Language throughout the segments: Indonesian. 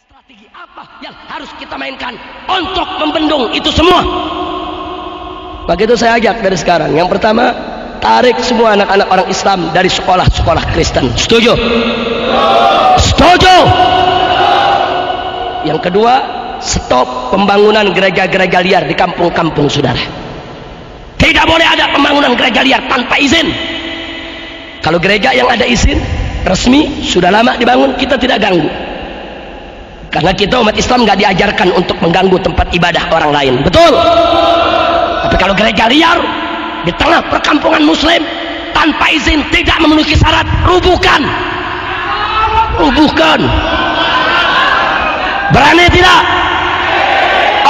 Strategi apa yang harus kita mainkan untuk membendung itu semua? Begitu saya ajak dari sekarang. Yang pertama, tarik semua anak-anak orang Islam dari sekolah-sekolah Kristen. Setuju? Setuju. Yang kedua, stop pembangunan gereja-gereja liar di kampung-kampung, saudara. Tidak boleh ada pembangunan gereja liar tanpa izin. Kalau gereja yang ada izin resmi sudah lama dibangun, kita tidak ganggu. Karena kita umat Islam nggak diajarkan untuk mengganggu tempat ibadah orang lain, betul? Tapi kalau gereja liar di tengah perkampungan Muslim tanpa izin, tidak memenuhi syarat, rubuhkan. Rubuhkan. Berani tidak?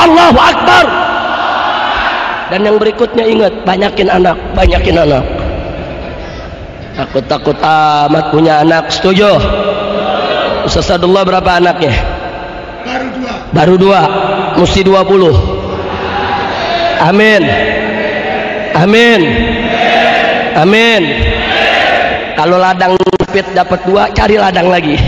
Allahu Akbar. Dan yang berikutnya ingat, banyakin anak, banyakin anak. Takut-takut amat punya anak, setuju? Ustaz Sadullah berapa anaknya? Baru dua, mesti 20. Amin. Amin. Amin. Kalau ladang sempit dapat 2, cari ladang lagi.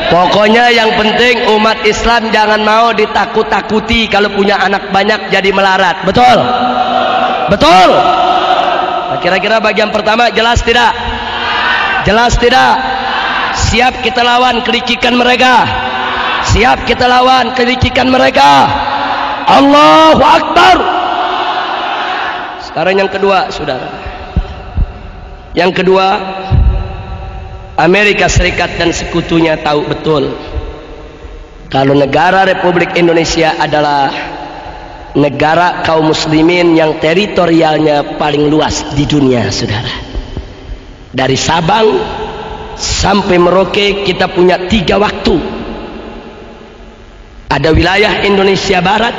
Pokoknya yang penting umat Islam jangan mau ditakut-takuti kalau punya anak banyak jadi melarat. Betul? Betul? Nah, kira-kira bagian pertama jelas tidak? Jelas tidak? Siap kita lawan kelicikan mereka. Siap kita lawan kelicikan mereka. Allahu Akbar. Sekarang yang kedua, saudara. Yang kedua, Amerika Serikat dan sekutunya tahu betul kalau negara Republik Indonesia adalah negara kaum muslimin yang teritorialnya paling luas di dunia, saudara. Dari Sabang sampai Merauke kita punya 3 waktu. Ada wilayah Indonesia Barat,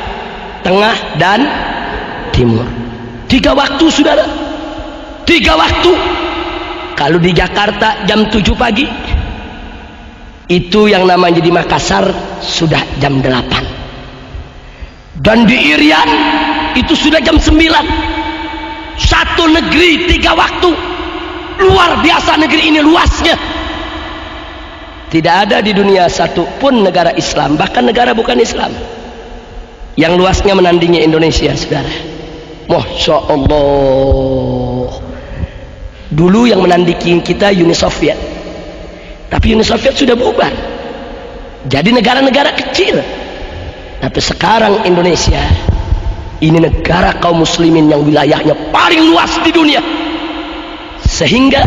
Tengah, dan Timur. 3 waktu, saudara. 3 waktu. Kalau di Jakarta jam 7 pagi, itu yang namanya di Makassar sudah jam 8. Dan di Irian itu sudah jam 9. Satu negeri 3 waktu. Luar biasa negeri ini luasnya. Tidak ada di dunia satu pun negara Islam, bahkan negara bukan Islam, yang luasnya menandingi Indonesia, saudara. Masya Allah. Dulu yang menandingi kita Uni Soviet, tapi Uni Soviet sudah bubar, jadi negara-negara kecil. Tapi sekarang Indonesia ini negara kaum muslimin yang wilayahnya paling luas di dunia, sehingga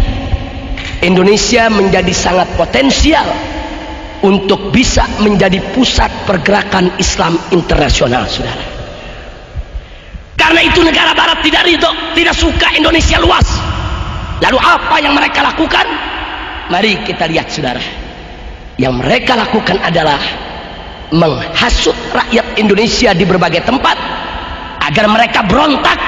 Indonesia menjadi sangat potensial untuk bisa menjadi pusat pergerakan Islam internasional, saudara. Karena itu negara barat tidak ridho, tidak suka Indonesia luas. Lalu apa yang mereka lakukan? Mari kita lihat, saudara. Yang mereka lakukan adalah menghasut rakyat Indonesia di berbagai tempat agar mereka berontak.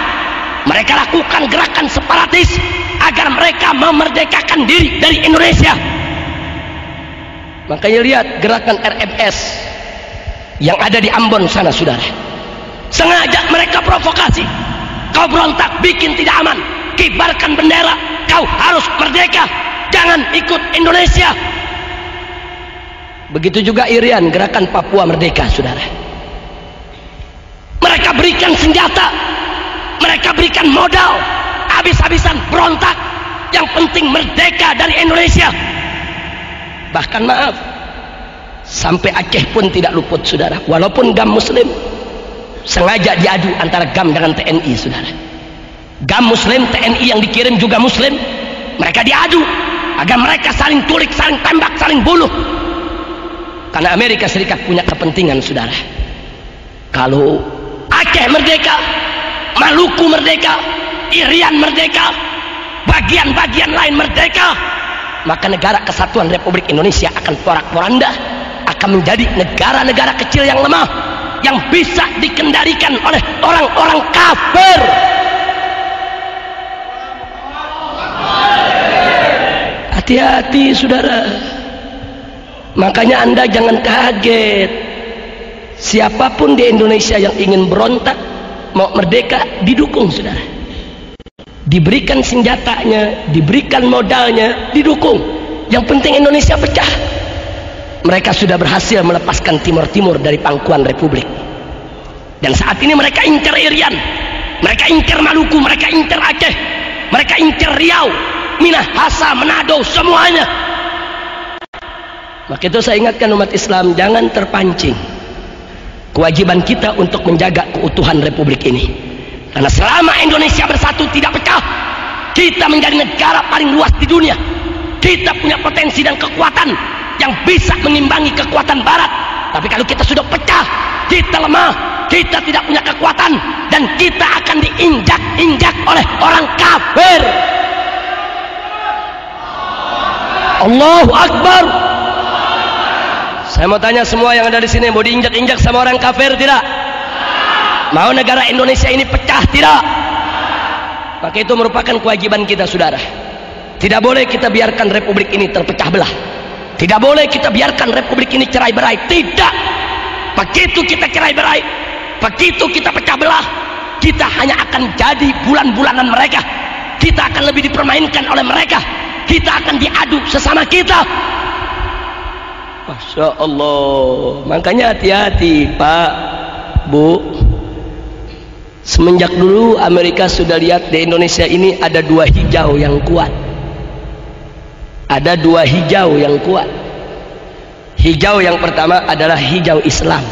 Mereka lakukan gerakan separatis agar mereka memerdekakan diri dari Indonesia. Makanya lihat gerakan RMS yang ada di Ambon sana, saudara. Sengaja mereka provokasi. Kau berontak, bikin tidak aman, kibarkan bendera, kau harus merdeka, jangan ikut Indonesia. Begitu juga Irian, gerakan Papua Merdeka, saudara. Mereka berikan senjata, mereka berikan modal, habis-habisan berontak. Yang penting merdeka dari Indonesia. Bahkan maaf, sampai Aceh pun tidak luput, saudara. Walaupun GAM Muslim sengaja diadu antara GAM dengan TNI, saudara. GAM Muslim, TNI yang dikirim juga Muslim. Mereka diadu agar mereka saling tulik, saling tembak, saling bunuh. Karena Amerika Serikat punya kepentingan, saudara. Kalau Aceh merdeka, Maluku merdeka, Irian merdeka, bagian-bagian lain merdeka, maka negara kesatuan Republik Indonesia akan porak-poranda, akan menjadi negara-negara kecil yang lemah, yang bisa dikendalikan oleh orang-orang kafir. Hati-hati, saudara. Makanya Anda jangan kaget. Siapapun di Indonesia yang ingin berontak, mau merdeka, didukung, saudara. diberikan senjatanya, diberikan modalnya, didukung. Yang penting Indonesia pecah. Mereka sudah berhasil melepaskan Timur Timur dari pangkuan Republik. Dan saat ini mereka incar Irian, mereka incar Maluku, mereka incar Aceh, mereka incar Riau, Minahasa, Manado, semuanya. Maka itu saya ingatkan umat Islam, jangan terpancing. Kewajiban kita untuk menjaga keutuhan Republik ini. Karena selama Indonesia bersatu tidak pecah, kita menjadi negara paling luas di dunia. Kita punya potensi dan kekuatan yang bisa mengimbangi kekuatan Barat. Tapi kalau kita sudah pecah, kita lemah, kita tidak punya kekuatan, dan kita akan diinjak-injak oleh orang kafir. Allahu Akbar. Saya mau tanya semua yang ada di sini, mau diinjak-injak sama orang kafir tidak? Mau negara Indonesia ini pecah tidak? Maka itu merupakan kewajiban kita, saudara. Tidak boleh kita biarkan Republik ini terpecah belah. Tidak boleh kita biarkan Republik ini cerai-berai. Tidak. Begitu kita cerai-berai, begitu kita pecah belah, kita hanya akan jadi bulan-bulanan mereka. Kita akan lebih dipermainkan oleh mereka. Kita akan diadu sesama kita. Masya Allah. Makanya hati-hati Pak, Bu. Semenjak dulu Amerika sudah lihat di Indonesia ini ada dua hijau yang kuat. Ada dua hijau yang kuat. Hijau yang pertama adalah hijau Islam.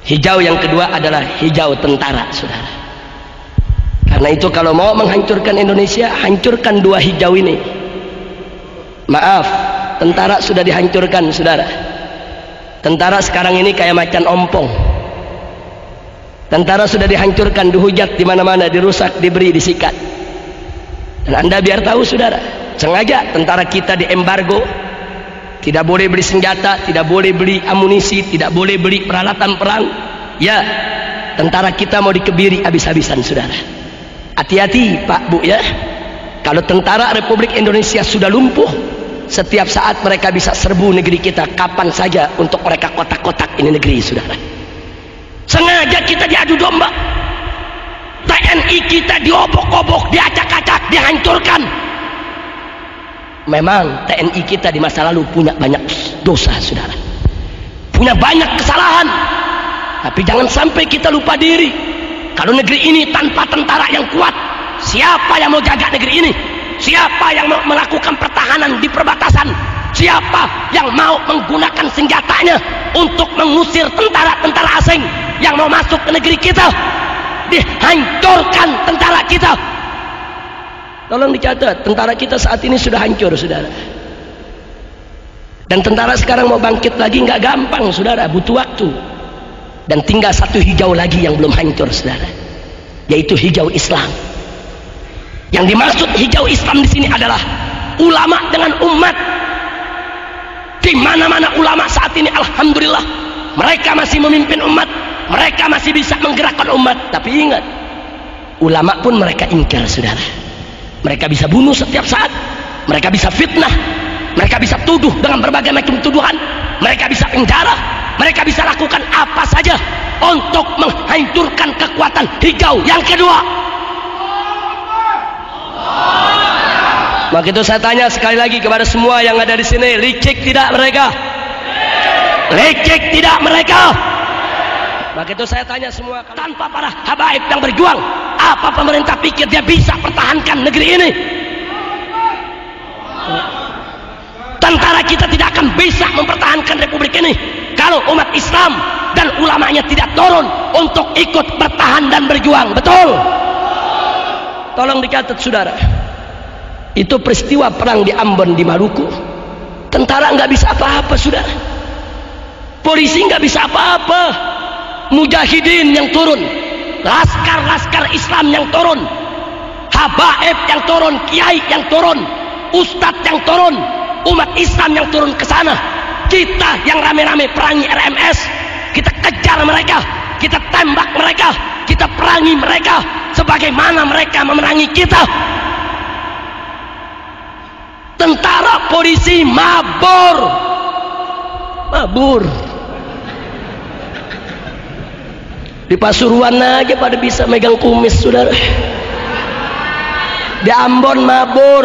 Hijau yang kedua adalah hijau tentara, saudara. Karena itu kalau mau menghancurkan Indonesia, hancurkan dua hijau ini. Maaf, tentara sudah dihancurkan, saudara. Tentara sekarang ini kayak macan ompong. Tentara sudah dihancurkan, dihujat di mana-mana, dirusak, diberi, disikat. Dan Anda biar tahu, saudara, sengaja tentara kita diembargo. Tidak boleh beli senjata, tidak boleh beli amunisi, tidak boleh beli peralatan perang. Ya, tentara kita mau dikebiri habis-habisan, saudara. Hati-hati Pak, Bu ya. Kalau tentara Republik Indonesia sudah lumpuh, setiap saat mereka bisa serbu negeri kita kapan saja untuk mereka kotak-kotak ini negeri, saudara. Sengaja kita diadu domba. TNI kita diobok-obok, diacak-acak, dihancurkan. Memang TNI kita di masa lalu punya banyak dosa, saudara. Punya banyak kesalahan. Tapi jangan sampai kita lupa diri. Kalau negeri ini tanpa tentara yang kuat, siapa yang mau jaga negeri ini? Siapa yang mau melakukan pertahanan di perbatasan? Siapa yang mau menggunakan senjatanya untuk mengusir tentara-tentara asing yang mau masuk ke negeri kita? Dihancurkan tentara kita. Tolong dicatat, tentara kita saat ini sudah hancur, saudara. Dan tentara sekarang mau bangkit lagi nggak gampang, saudara, butuh waktu. Dan tinggal satu hijau lagi yang belum hancur, saudara, yaitu hijau Islam. Yang dimaksud hijau Islam di sini adalah ulama dengan umat. Di mana-mana ulama saat ini, alhamdulillah, mereka masih memimpin umat, mereka masih bisa menggerakkan umat. Tapi ingat, ulama pun mereka ingkar, saudara. Mereka bisa bunuh setiap saat, mereka bisa fitnah, mereka bisa tuduh dengan berbagai macam tuduhan, mereka bisa penjara, mereka bisa lakukan apa saja untuk menghancurkan kekuatan hijau yang kedua. Maka itu saya tanya sekali lagi kepada semua yang ada di sini, licik tidak mereka? Licik tidak mereka? Maka itu saya tanya semua, tanpa para habaib yang berjuang, apa pemerintah pikir dia bisa pertahankan negeri ini? Tentara kita tidak akan bisa mempertahankan Republik ini kalau umat Islam dan ulamanya tidak turun untuk ikut bertahan dan berjuang. Betul? Tolong dicatat, saudara. Itu peristiwa perang di Ambon, di Maluku. Tentara nggak bisa apa-apa, saudara. Polisi nggak bisa apa-apa. Mujahidin yang turun, laskar-laskar Islam yang turun, habaib yang turun, kiai yang turun, ustadz yang turun, umat Islam yang turun ke sana. Kita yang rame-rame perangi RMS, kita kejar mereka, kita tembak mereka, kita perangi mereka sebagaimana mereka memerangi kita. Tentara, polisi mabur. Di Pasuruan aja pada bisa megang kumis, saudara. Di Ambon mabur.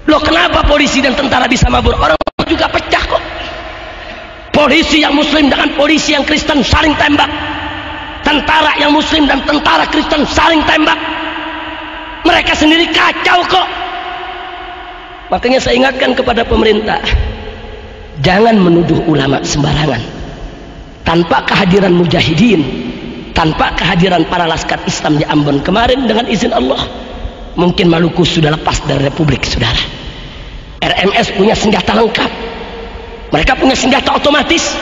Loh, kenapa polisi dan tentara bisa mabur? Orang juga pecah kok. Polisi yang muslim dengan polisi yang Kristen saling tembak. Tentara yang muslim dan tentara Kristen saling tembak. Mereka sendiri kacau kok. Makanya saya ingatkan kepada pemerintah, jangan menuduh ulama sembarangan. Tanpa kehadiran mujahidin, tanpa kehadiran para laskar Islam di Ambon kemarin, dengan izin Allah, mungkin Maluku sudah lepas dari republik, saudara. RMS punya senjata lengkap, mereka punya senjata otomatis,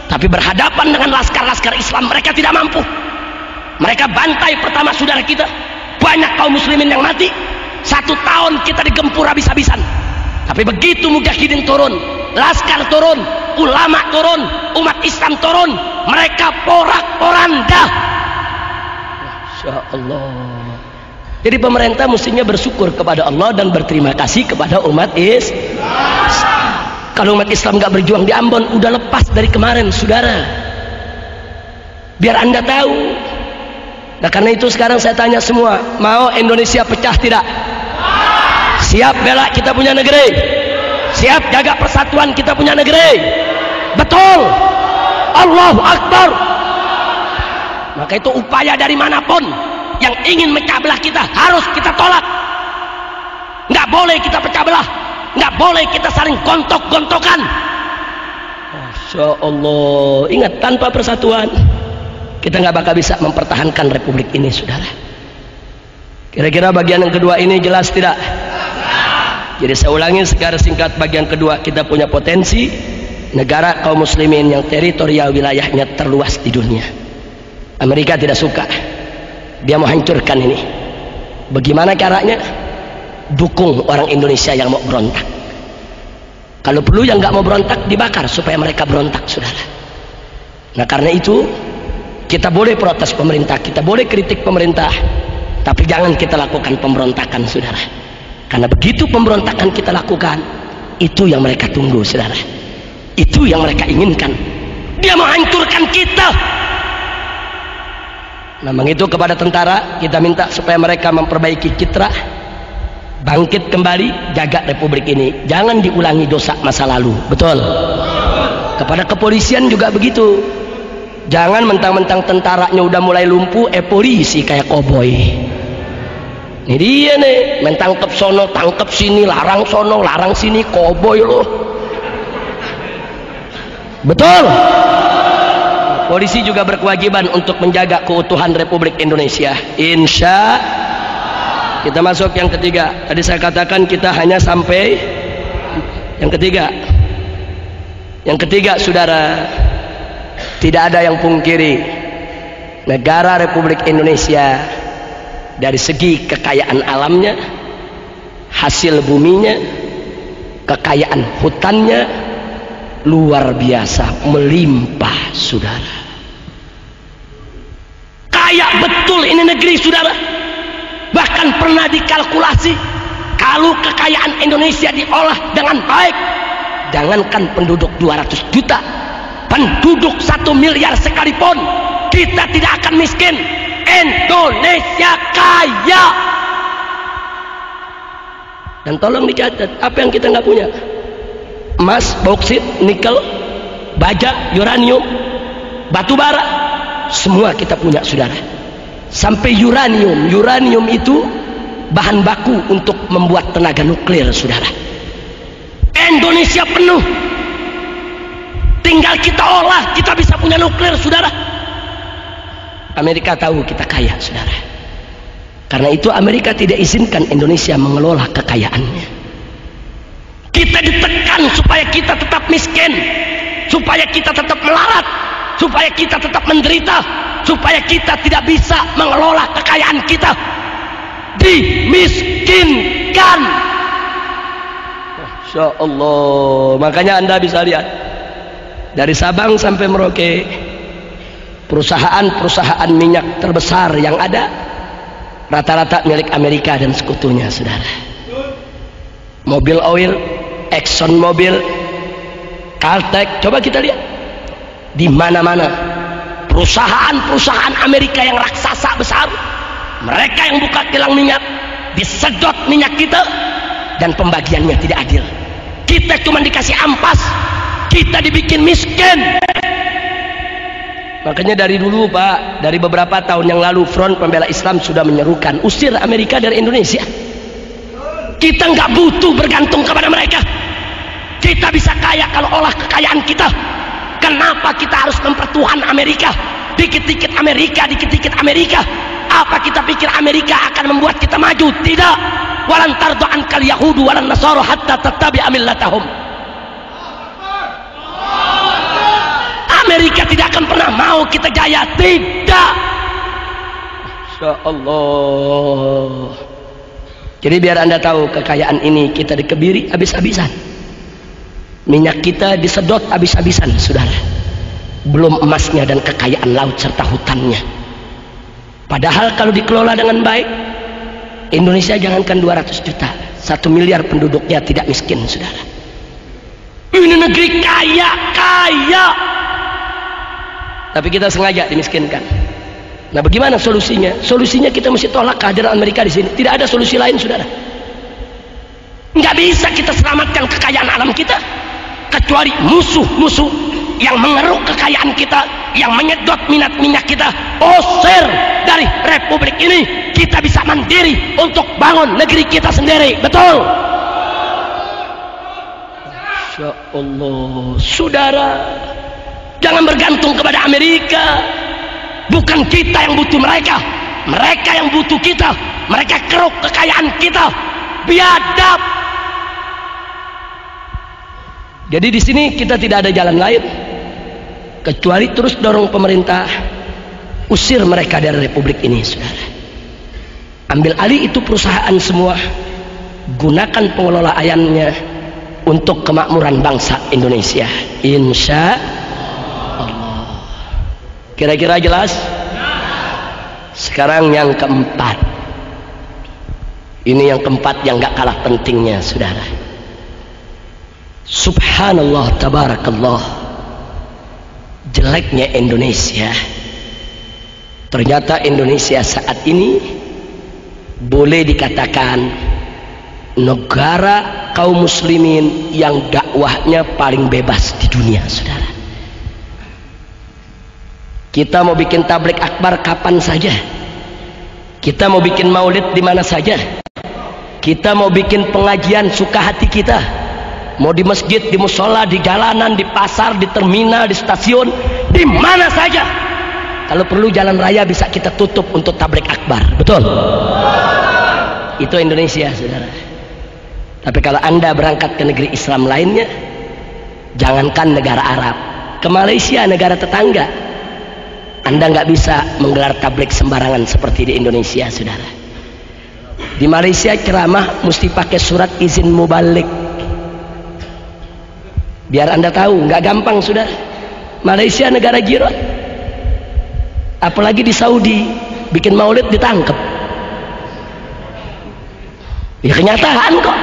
tapi berhadapan dengan laskar-laskar Islam mereka tidak mampu. Mereka bantai pertama saudara kita, banyak kaum muslimin yang mati. 1 tahun kita digempur habis-habisan. Tapi begitu mujahidin turun, laskar turun, ulama turun, umat Islam turun, mereka porak-poranda. Masya Allah. Jadi pemerintah mestinya bersyukur kepada Allah dan berterima kasih kepada umat Islam. Kalau umat Islam nggak berjuang di Ambon, udah lepas dari kemarin, saudara. Biar anda tahu. Nah, karena itu sekarang saya tanya semua, mau Indonesia pecah tidak? Siap bela kita punya negeri? Siap jaga persatuan kita punya negeri? Betul. Allahu Akbar. Maka itu upaya dari manapun yang ingin mecah belah kita harus kita tolak. Nggak boleh kita pecah belah, nggak boleh kita saling gontok-gontokan. Masya Allah. Ingat, tanpa persatuan kita nggak bakal bisa mempertahankan republik ini, saudara. Kira-kira bagian yang kedua ini jelas tidak? Jadi saya ulangi secara singkat, bagian kedua, kita punya potensi negara kaum muslimin yang teritorial wilayahnya terluas di dunia. Amerika tidak suka, dia mau hancurkan ini. Bagaimana caranya? Dukung orang Indonesia yang mau berontak. Kalau perlu yang nggak mau berontak dibakar supaya mereka berontak, saudara. Nah, karena itu kita boleh protes pemerintah, kita boleh kritik pemerintah, tapi jangan kita lakukan pemberontakan, saudara. Karena begitu pemberontakan kita lakukan, itu yang mereka tunggu, saudara. Itu yang mereka inginkan. Dia mau hancurkan kita. Memang itu kepada tentara kita minta supaya mereka memperbaiki citra, bangkit kembali, jaga republik ini. Jangan diulangi dosa masa lalu. Betul. Kepada kepolisian juga begitu. Jangan mentang-mentang tentaranya udah mulai lumpuh, polisi kayak koboi. Ini dia nih, main tangkep sono, tangkep sini, larang sono, larang sini, koboi loh. Betul. Polisi juga berkewajiban untuk menjaga keutuhan Republik Indonesia. Insya kita masuk yang ketiga. Tadi saya katakan kita hanya sampai yang ketiga. Yang ketiga, saudara, tidak ada yang pungkiri negara Republik Indonesia dari segi kekayaan alamnya, hasil buminya, kekayaan hutannya luar biasa, melimpah, saudara. Kaya betul ini negeri, saudara. Bahkan pernah dikalkulasi, kalau kekayaan Indonesia diolah dengan baik, jangankan penduduk 200 juta, penduduk 1 miliar sekalipun, kita tidak akan miskin. Indonesia kaya. Dan tolong dicatat, apa yang kita nggak punya? Emas, bauksit, nikel, baja, uranium, batu bara, semua kita punya, saudara. Sampai uranium itu bahan baku untuk membuat tenaga nuklir, saudara. Indonesia penuh, tinggal kita olah, kita bisa punya nuklir, saudara. Amerika tahu kita kaya, saudara. Karena itu Amerika tidak izinkan Indonesia mengelola kekayaannya. Kita ditekan supaya kita tetap miskin, supaya kita tetap melarat, supaya kita tetap menderita, supaya kita tidak bisa mengelola kekayaan kita. Dimiskinkan. Masya Allah. Makanya Anda bisa lihat dari Sabang sampai Merauke, perusahaan-perusahaan minyak terbesar yang ada rata-rata milik Amerika dan sekutunya, saudara. Mobil Oil, Exxon Mobil, Caltech, coba kita lihat di mana-mana perusahaan-perusahaan Amerika yang raksasa besar, mereka yang buka kilang minyak, disedot minyak kita, dan pembagiannya tidak adil. Kita cuma dikasih ampas, kita dibikin miskin. Makanya dari dulu Pak, dari beberapa tahun yang lalu Front Pembela Islam sudah menyerukan usir Amerika dari Indonesia. Kita nggak butuh bergantung kepada mereka. Kita bisa kaya kalau olah kekayaan kita. Kenapa kita harus mempertuhan Amerika? Dikit-dikit Amerika, dikit-dikit Amerika. Apa kita pikir Amerika akan membuat kita maju? Tidak. Walan tardu ankal yahudu walan nasara hatta tattabi'a millatahum. Amerika tidak akan pernah mau kita jaya. Tidak. Insya Allah. Jadi biar Anda tahu, kekayaan ini kita dikebiri habis-habisan. Minyak kita disedot habis-habisan, saudara. Belum emasnya dan kekayaan laut serta hutannya. Padahal kalau dikelola dengan baik, Indonesia jangankan 200 juta, 1 miliar penduduknya tidak miskin, saudara. Ini negeri kaya, kaya. Tapi kita sengaja dimiskinkan. Nah, bagaimana solusinya? Solusinya kita mesti tolak kehadiran Amerika di sini. Tidak ada solusi lain, saudara. Nggak bisa kita selamatkan kekayaan alam kita kecuali musuh-musuh yang mengeruk kekayaan kita, yang menyedot minyak kita, usir dari republik ini. Kita bisa mandiri untuk bangun negeri kita sendiri. Betul? Insya Allah, saudara. Jangan bergantung kepada Amerika. Bukan kita yang butuh mereka, mereka yang butuh kita. Mereka keruk kekayaan kita, biadab. Jadi di sini kita tidak ada jalan lain kecuali terus dorong pemerintah, usir mereka dari republik ini, saudara. Ambil alih itu perusahaan semua, gunakan pengelolaannya untuk kemakmuran bangsa Indonesia. Insya Allah. Kira-kira jelas? Sekarang yang keempat. Ini yang keempat yang gak kalah pentingnya, saudara. Subhanallah, tabarakallah. Jeleknya Indonesia. Ternyata Indonesia saat ini boleh dikatakan negara kaum muslimin yang dakwahnya paling bebas di dunia, saudara. Kita mau bikin tablik akbar kapan saja. Kita mau bikin maulid di mana saja. Kita mau bikin pengajian suka hati kita. Mau di masjid, di musola, di jalanan, di pasar, di terminal, di stasiun, di mana saja. Kalau perlu jalan raya bisa kita tutup untuk tablik akbar. Betul? Itu Indonesia, saudara. Tapi kalau Anda berangkat ke negeri Islam lainnya, jangankan negara Arab, ke Malaysia, negara tetangga, Anda nggak bisa menggelar tablik sembarangan seperti di Indonesia, saudara. Di Malaysia ceramah mesti pakai surat izin mubalik. Biar Anda tahu, nggak gampang, saudara. Malaysia negara jiran. Apalagi di Saudi, bikin maulid ditangkap. Ya kenyataan kok.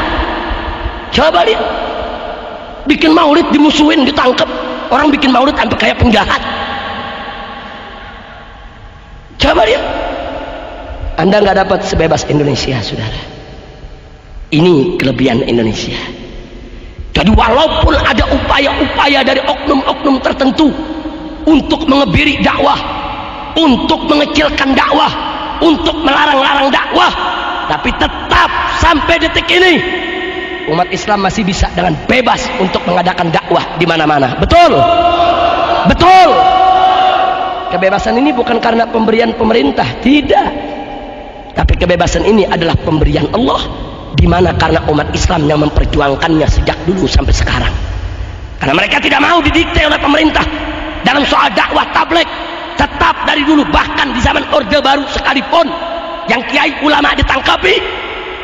Coba lihat, bikin maulid dimusuhin, ditangkap. Orang bikin maulid sampai kayak penjahat. Coba lihat, Anda nggak dapat sebebas Indonesia, saudara. Ini kelebihan Indonesia. Jadi walaupun ada upaya-upaya dari oknum-oknum tertentu untuk mengebiri dakwah, untuk mengecilkan dakwah, untuk melarang-larang dakwah, tapi tetap sampai detik ini umat Islam masih bisa dengan bebas untuk mengadakan dakwah di mana-mana. Betul? Betul? Kebebasan ini bukan karena pemberian pemerintah, tidak. Tapi kebebasan ini adalah pemberian Allah, di mana karena umat Islam yang memperjuangkannya sejak dulu sampai sekarang. Karena mereka tidak mau didikte oleh pemerintah dalam soal dakwah tabligh. Tetap dari dulu, bahkan di zaman Orde Baru sekalipun yang kiai ulama ditangkapi,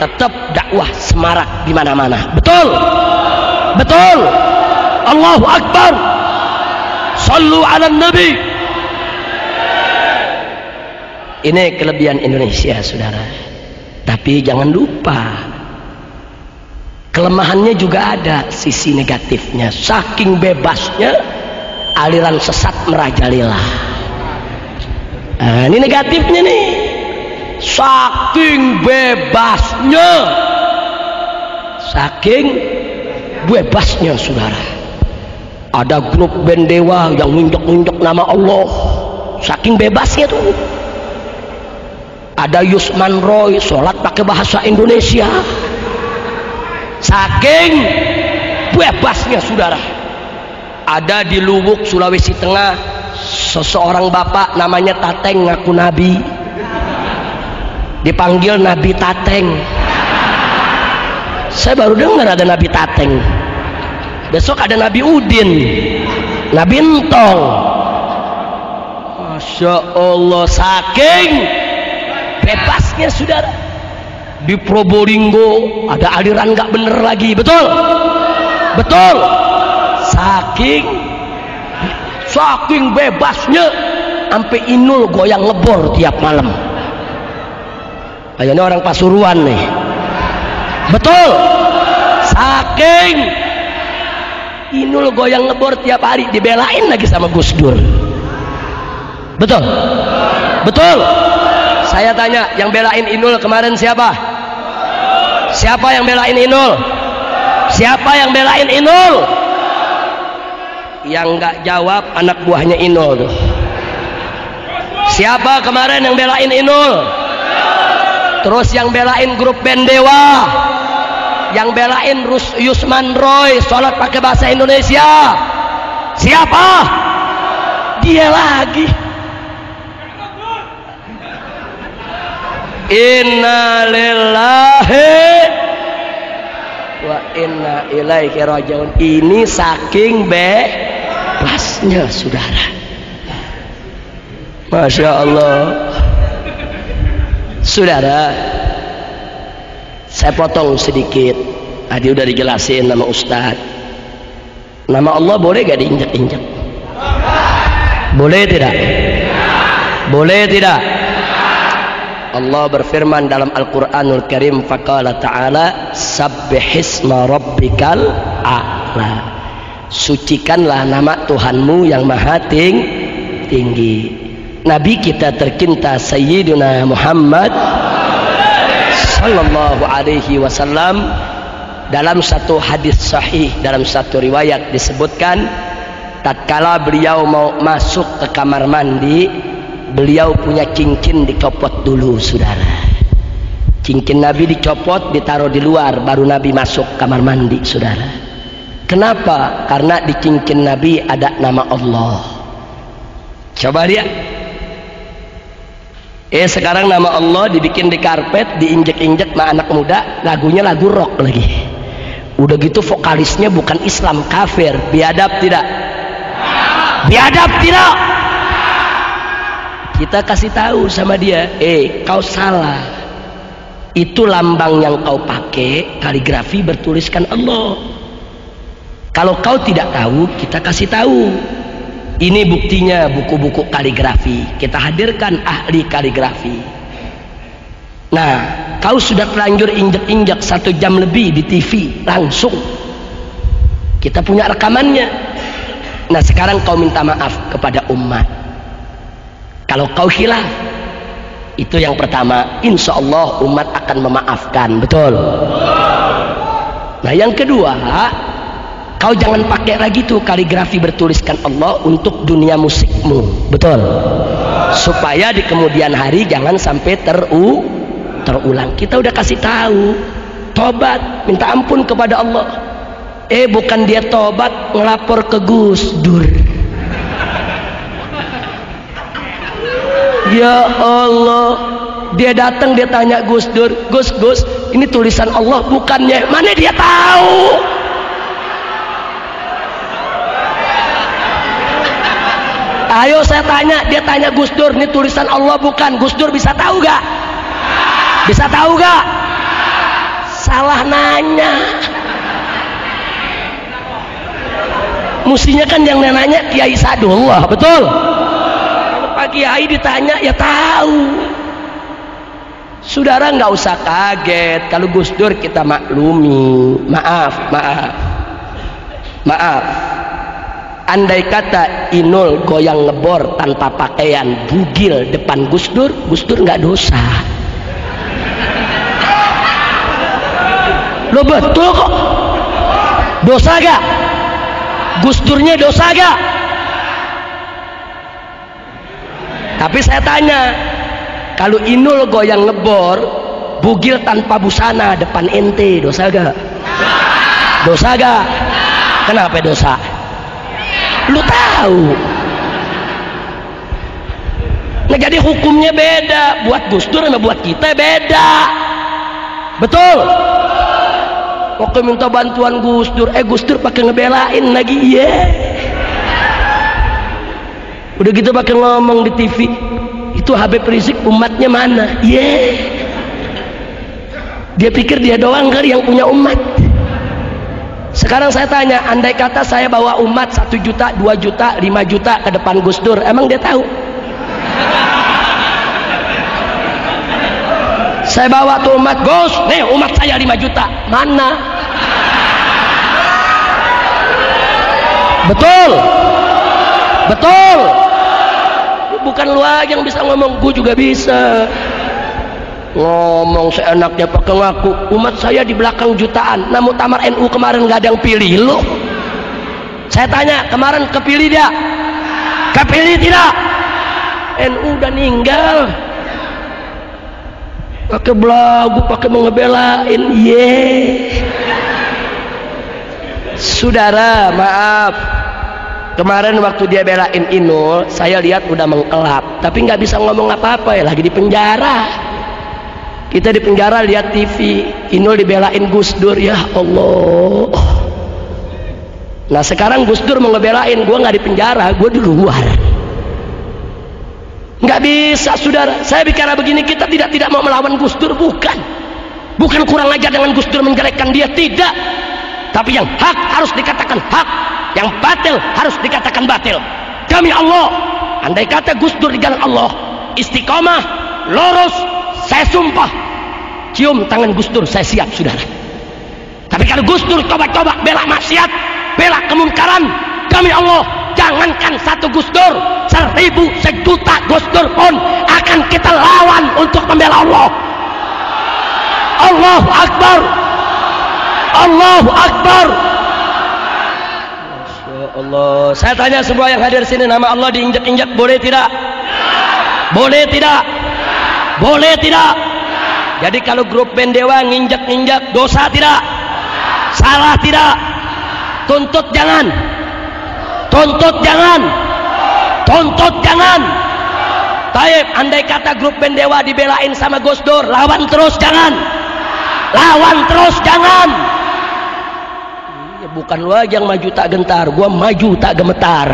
tetap dakwah semarak di mana-mana. Betul? Betul? Allahu Akbar. Sallu ala Nabi. Ini kelebihan Indonesia, saudara. Tapi jangan lupa, kelemahannya juga ada sisi negatifnya. Saking bebasnya, aliran sesat merajalela. Nah, ini negatifnya nih. Saking bebasnya saudara. Ada grup band dewa yang nginjek-nginjek nama Allah, saking bebasnya tuh. Ada Yusman Roy sholat pakai bahasa Indonesia, saking bebasnya saudara. Ada di Luwuk Sulawesi Tengah seseorang bapak namanya Tateng, ngaku nabi, dipanggil Nabi Tateng. Saya baru dengar ada Nabi Tateng. Besok ada Nabi Udin, Nabi Entong. Masya Allah, saking bebasnya saudara. Di Probolinggo ada aliran nggak bener lagi, betul? Betul. Saking bebasnya, sampai Inul goyang ngebor tiap malam. Kayaknya orang Pasuruan nih. Betul. Saking Inul goyang ngebor tiap hari, dibelain lagi sama Gus Dur. Betul? Betul. Saya tanya, yang belain Inul kemarin siapa? Siapa yang belain Inul? Siapa yang belain Inul? Yang nggak jawab anak buahnya Inul tuh. Siapa kemarin yang belain Inul? Terus yang belain grup band dewa, yang belain Yusman Roy sholat pakai bahasa Indonesia, siapa? Dia lagi. Inna lillahi wa inna ilaihi rajiun. Ini saking bebasnya saudara. Masya Allah. Saudara, saya potong sedikit. Tadi udah dijelasin nama Ustaz. Nama Allah boleh gak diinjak-injak? Boleh tidak? Boleh tidak? Allah berfirman dalam Al-Quranul Karim, faqala ta'ala sabbihisma rabbikal a'la, sucikanlah nama Tuhanmu yang maha tinggi. Nabi kita tercinta Sayyidina Muhammad sallallahu alaihi wasallam, dalam satu hadis sahih, dalam satu riwayat disebutkan, tatkala beliau mau masuk ke kamar mandi, beliau punya cincin dicopot dulu saudara. Cincin Nabi dicopot, ditaruh di luar, baru Nabi masuk kamar mandi saudara. Kenapa? Karena di cincin Nabi ada nama Allah. Coba lihat. Sekarang nama Allah dibikin di karpet, diinjek-injek sama anak muda, lagunya lagu rock lagi. Udah gitu vokalisnya bukan Islam, kafir. Biadab tidak? Biadab tidak? Kita kasih tahu sama dia, kau salah. Itu lambang yang kau pakai, kaligrafi bertuliskan Allah. Kalau kau tidak tahu, kita kasih tahu. Ini buktinya, buku-buku kaligrafi. Kita hadirkan ahli kaligrafi. Nah, kau sudah terlanjur injak-injak 1 jam lebih di TV langsung. Kita punya rekamannya. Nah, sekarang kau minta maaf kepada umat. Kalau kau khilaf, itu yang pertama, insya Allah umat akan memaafkan, betul? Nah, yang kedua, kau jangan pakai lagi tuh kaligrafi bertuliskan Allah untuk dunia musikmu, betul? Supaya di kemudian hari jangan sampai terulang. Kita udah kasih tahu, tobat, minta ampun kepada Allah. Bukan dia tobat, ngelapor ke Gus Dur. Ya Allah, dia datang, dia tanya Gus Dur, Gus, ini tulisan Allah bukannya? Mana dia tahu? Ayo saya tanya, dia tanya Gus Dur, ini tulisan Allah bukan? Gus Dur bisa tahu gak? Bisa tahu gak? Salah nanya. Mestinya kan yang nanya Kiai Sadullah, betul? Pak Kiai ditanya ya tahu. Saudara nggak usah kaget kalau Gus Dur kita maklumi. Maaf. andai kata Inul goyang ngebor tanpa pakaian bugil depan Gus Dur nggak dosa. Lo betul kok. Dosa gak? Gus Durnya dosa gak? Tapi saya tanya, kalau Inul goyang ngebor bugil tanpa busana depan ente, dosa gak? Dosa gak? Kenapa dosa? Lu tahu. Nah, jadi hukumnya beda. Buat Gus Dur sama buat kita beda. Betul? Oke, minta bantuan Gus Dur. Gus Dur pakai ngebelain lagi. Iya. Udah gitu pakai ngomong di TV. Itu Habib Rizik umatnya mana? Iya. Dia pikir dia doang kali yang punya umat. Sekarang saya tanya, andai kata saya bawa umat 1 juta, 2 juta, 5 juta ke depan Gus Dur, emang dia tahu? Saya bawa tuh umat, Gus, nih umat saya 5 juta, mana? Betul? Betul? Bukan lu aja yang bisa ngomong, gue juga bisa ngomong seenaknya pakai ngaku. Umat saya di belakang jutaan. Nah, muktamar NU kemarin nggak ada yang pilih lu. Saya tanya, kemarin kepilih dia? Kepilih tidak? NU udah ninggal. Pakai belagu, pakai mengebelain. Saudara, maaf. Kemarin waktu dia belain Inul, saya lihat udah mengelap. Tapi nggak bisa ngomong apa-apa ya, lagi di penjara. Kita di penjara lihat TV, Inul dibelain Gus Dur, ya Allah. Nah sekarang Gus Dur mau ngebelain, gue nggak di penjara, gue di luar. Nggak bisa, saudara. Saya bicara begini, kita tidak mau melawan Gus Dur, bukan kurang ajar dengan Gus Dur menjelekkan dia, tidak. Tapi yang hak harus dikatakan hak, yang batil harus dikatakan batil. Demi Allah, andai kata Gus Dur di jalan Allah istiqomah, lurus, saya sumpah cium tangan Gus Dur, saya siap, saudara. Tapi kalau Gus Dur coba-coba bela maksiat, bela kemunkaran, demi Allah, jangankan 1 Gus Dur, 1000, 1 juta Gus Dur pun akan kita lawan untuk membela Allah. Allahu Akbar, Allahu Akbar. Masya Allah. Saya tanya semua yang hadir sini, nama Allah diinjak-injak boleh tidak? Boleh tidak? Boleh tidak? Jadi kalau grup band Dewa nginjak-injak dosa tidak? Salah tidak? Tuntut jangan. Tuntut jangan. Tuntut jangan. Taib, andai kata grup band Dewa dibelain sama Gus Dur, lawan terus jangan. Lawan terus jangan. Ya, bukan lu aja yang maju tak gentar, gua maju tak gemetar.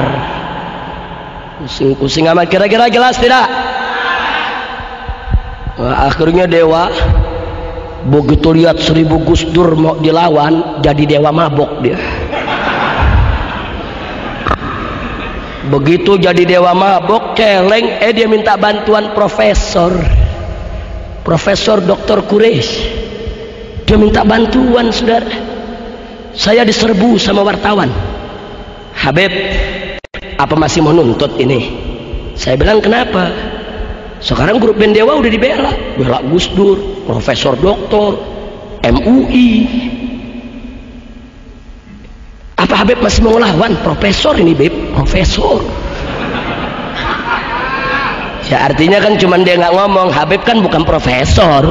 Pusing-pusing amat, kira-kira jelas tidak? Nah, akhirnya Dewa begitu lihat 1000 Gus Dur mau dilawan, jadi Dewa mabok dia. Begitu jadi Dewa mabok, celeng, dia minta bantuan Profesor Dr. Quraisy. Dia minta bantuan, saudara. Saya diserbu sama wartawan, Habib, apa masih mau nuntut ini? Saya bilang, kenapa? Sekarang grup band Dewa udah dibela, bela Gus Dur, Profesor Doktor, MUI. Apa Habib masih mau lawan? Profesor ini, Beb, Profesor. Ya artinya kan cuman dia nggak ngomong, Habib kan bukan profesor.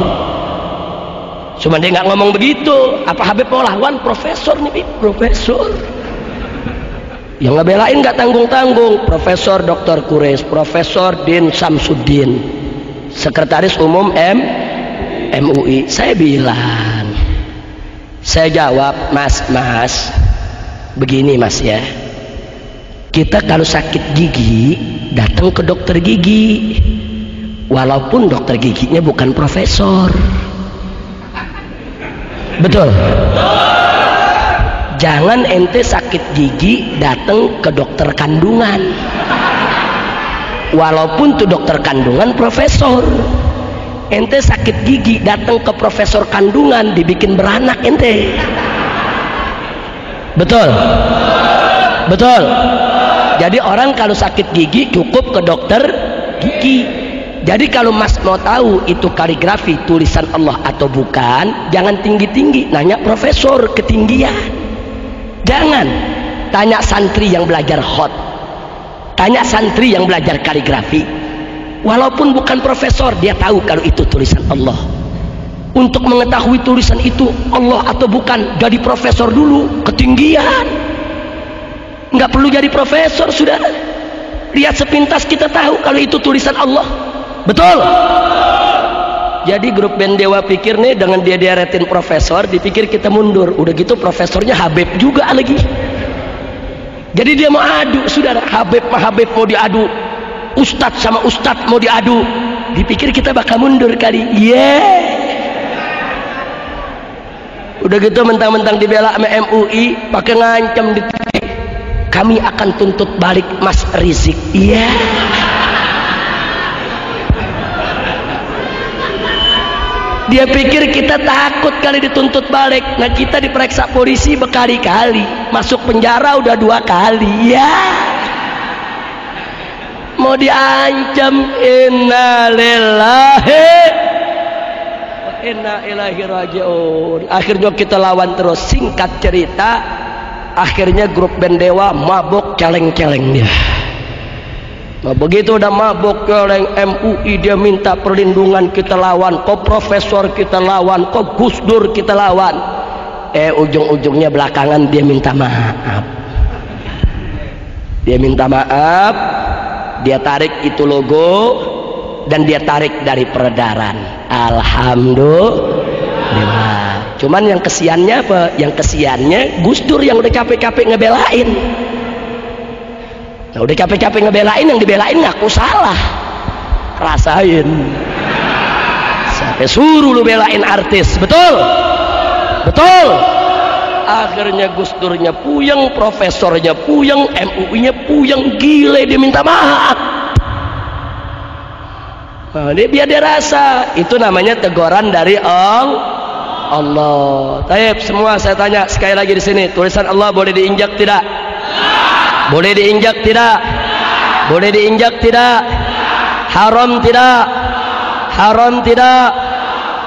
Cuman dia nggak ngomong begitu. Apa Habib mau lawan? Profesor nih, Beb, Profesor. Yang ngebelain nggak tanggung-tanggung, Profesor Dr. Quraisy, Profesor Din Samsudin, Sekretaris Umum MUI. Saya bilang, saya jawab, Mas, begini Mas ya, kita kalau sakit gigi datang ke dokter gigi, walaupun dokter giginya bukan profesor. Betul? Jangan ente sakit gigi datang ke dokter kandungan, walaupun tuh dokter kandungan profesor. Ente sakit gigi datang ke profesor kandungan, dibikin beranak ente. Betul? Betul? Jadi orang kalau sakit gigi cukup ke dokter gigi. Jadi kalau mas mau tahu itu kaligrafi tulisan Allah atau bukan, jangan tinggi-tinggi nanya profesor ketinggian. Jangan tanya santri yang belajar hot, tanya santri yang belajar kaligrafi. Walaupun bukan profesor, dia tahu kalau itu tulisan Allah. Untuk mengetahui tulisan itu Allah atau bukan, jadi profesor dulu, ketinggian. Nggak perlu jadi profesor, sudah. Lihat sepintas kita tahu kalau itu tulisan Allah. Betul? Jadi grup band Dewa pikir nih, dengan dia diaretin profesor, dipikir kita mundur. Udah gitu profesornya Habib juga lagi. Jadi dia mau adu, saudara. Habib mau diadu, ustadz sama ustadz mau diadu. Dipikir kita bakal mundur kali. Udah gitu mentang-mentang dibela sama MUI, pakai ngancam di TV. Kami akan tuntut balik Mas Rizik. Dia pikir kita takut kali dituntut balik. Nah, kita diperiksa polisi berkali-kali, masuk penjara udah 2 kali. Mau diancam. Innalillahi wa inna ilaihi raji'un. Akhirnya kita lawan terus. Singkat cerita, akhirnya grup band Dewa mabok celeng-celeng dia. Nah, begitu udah mabok celeng, MUI dia minta perlindungan, kita lawan. Kok profesor kita lawan, kok Gus Dur kita lawan. Ujung-ujungnya belakangan dia minta maaf. Dia minta maaf, dia tarik itu logo, dan dia tarik dari peredaran. Alhamdulillah. Cuman yang kesiannya apa? Yang kesiannya Gus Dur yang udah capek-capek ngebelain. Nah, udah capek-capek ngebelain, yang dibelain ngaku salah. Rasain. Sampai suruh lu belain artis. Betul? Betul? Akhirnya Gus Durnya puyeng, profesornya puyeng, MUI-nya puyeng, gile dia minta maaf. Nah, biar dia rasa. Itu namanya teguran dari Allah. Taib, semua saya tanya sekali lagi di sini, tulisan Allah boleh diinjak tidak? Boleh diinjak tidak? Boleh diinjak tidak? Haram tidak? Haram tidak?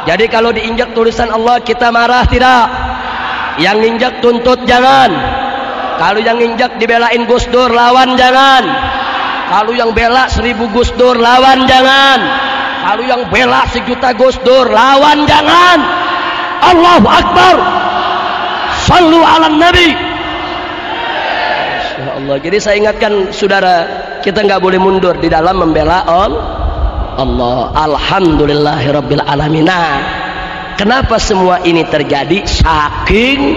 Jadi kalau diinjak tulisan Allah kita marah tidak? Yang injak tuntut jangan. Kalau yang injak dibelain Gus Dur lawan jangan. Kalau yang bela 1000 Gus Dur lawan jangan. Kalau yang bela 1 juta Gus Dur lawan jangan. Allahu Akbar. Sallu ala Nabi. Allah. Jadi saya ingatkan saudara, kita nggak boleh mundur di dalam membela Allah. Alhamdulillahirabbil alamin. Nah, kenapa semua ini terjadi? Saking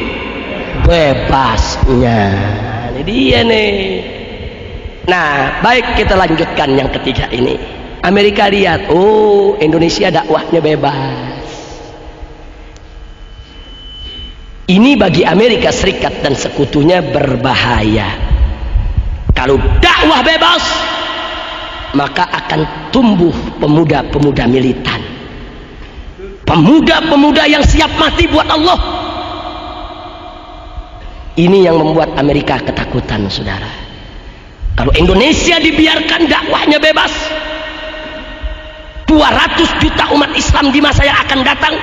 bebasnya. Ini dia nih. Nah, baik, kita lanjutkan yang ketiga ini. Amerika lihat, oh Indonesia dakwahnya bebas. Ini bagi Amerika Serikat dan sekutunya berbahaya. Kalau dakwah bebas, maka akan tumbuh pemuda-pemuda militan, pemuda-pemuda yang siap mati buat Allah. Ini yang membuat Amerika ketakutan, saudara. Kalau Indonesia dibiarkan dakwahnya bebas, 200 juta umat Islam di masa yang akan datang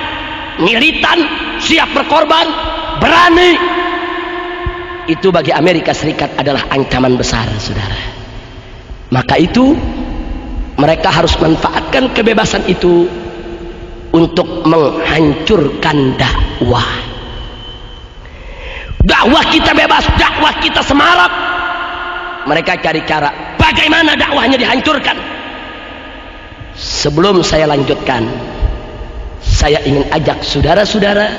militan, siap berkorban, berani. Itu bagi Amerika Serikat adalah ancaman besar, saudara. Maka itu mereka harus manfaatkan kebebasan itu untuk menghancurkan dakwah. Dakwah kita bebas, dakwah kita semarak. Mereka cari cara bagaimana dakwahnya dihancurkan. Sebelum saya lanjutkan, saya ingin ajak saudara-saudara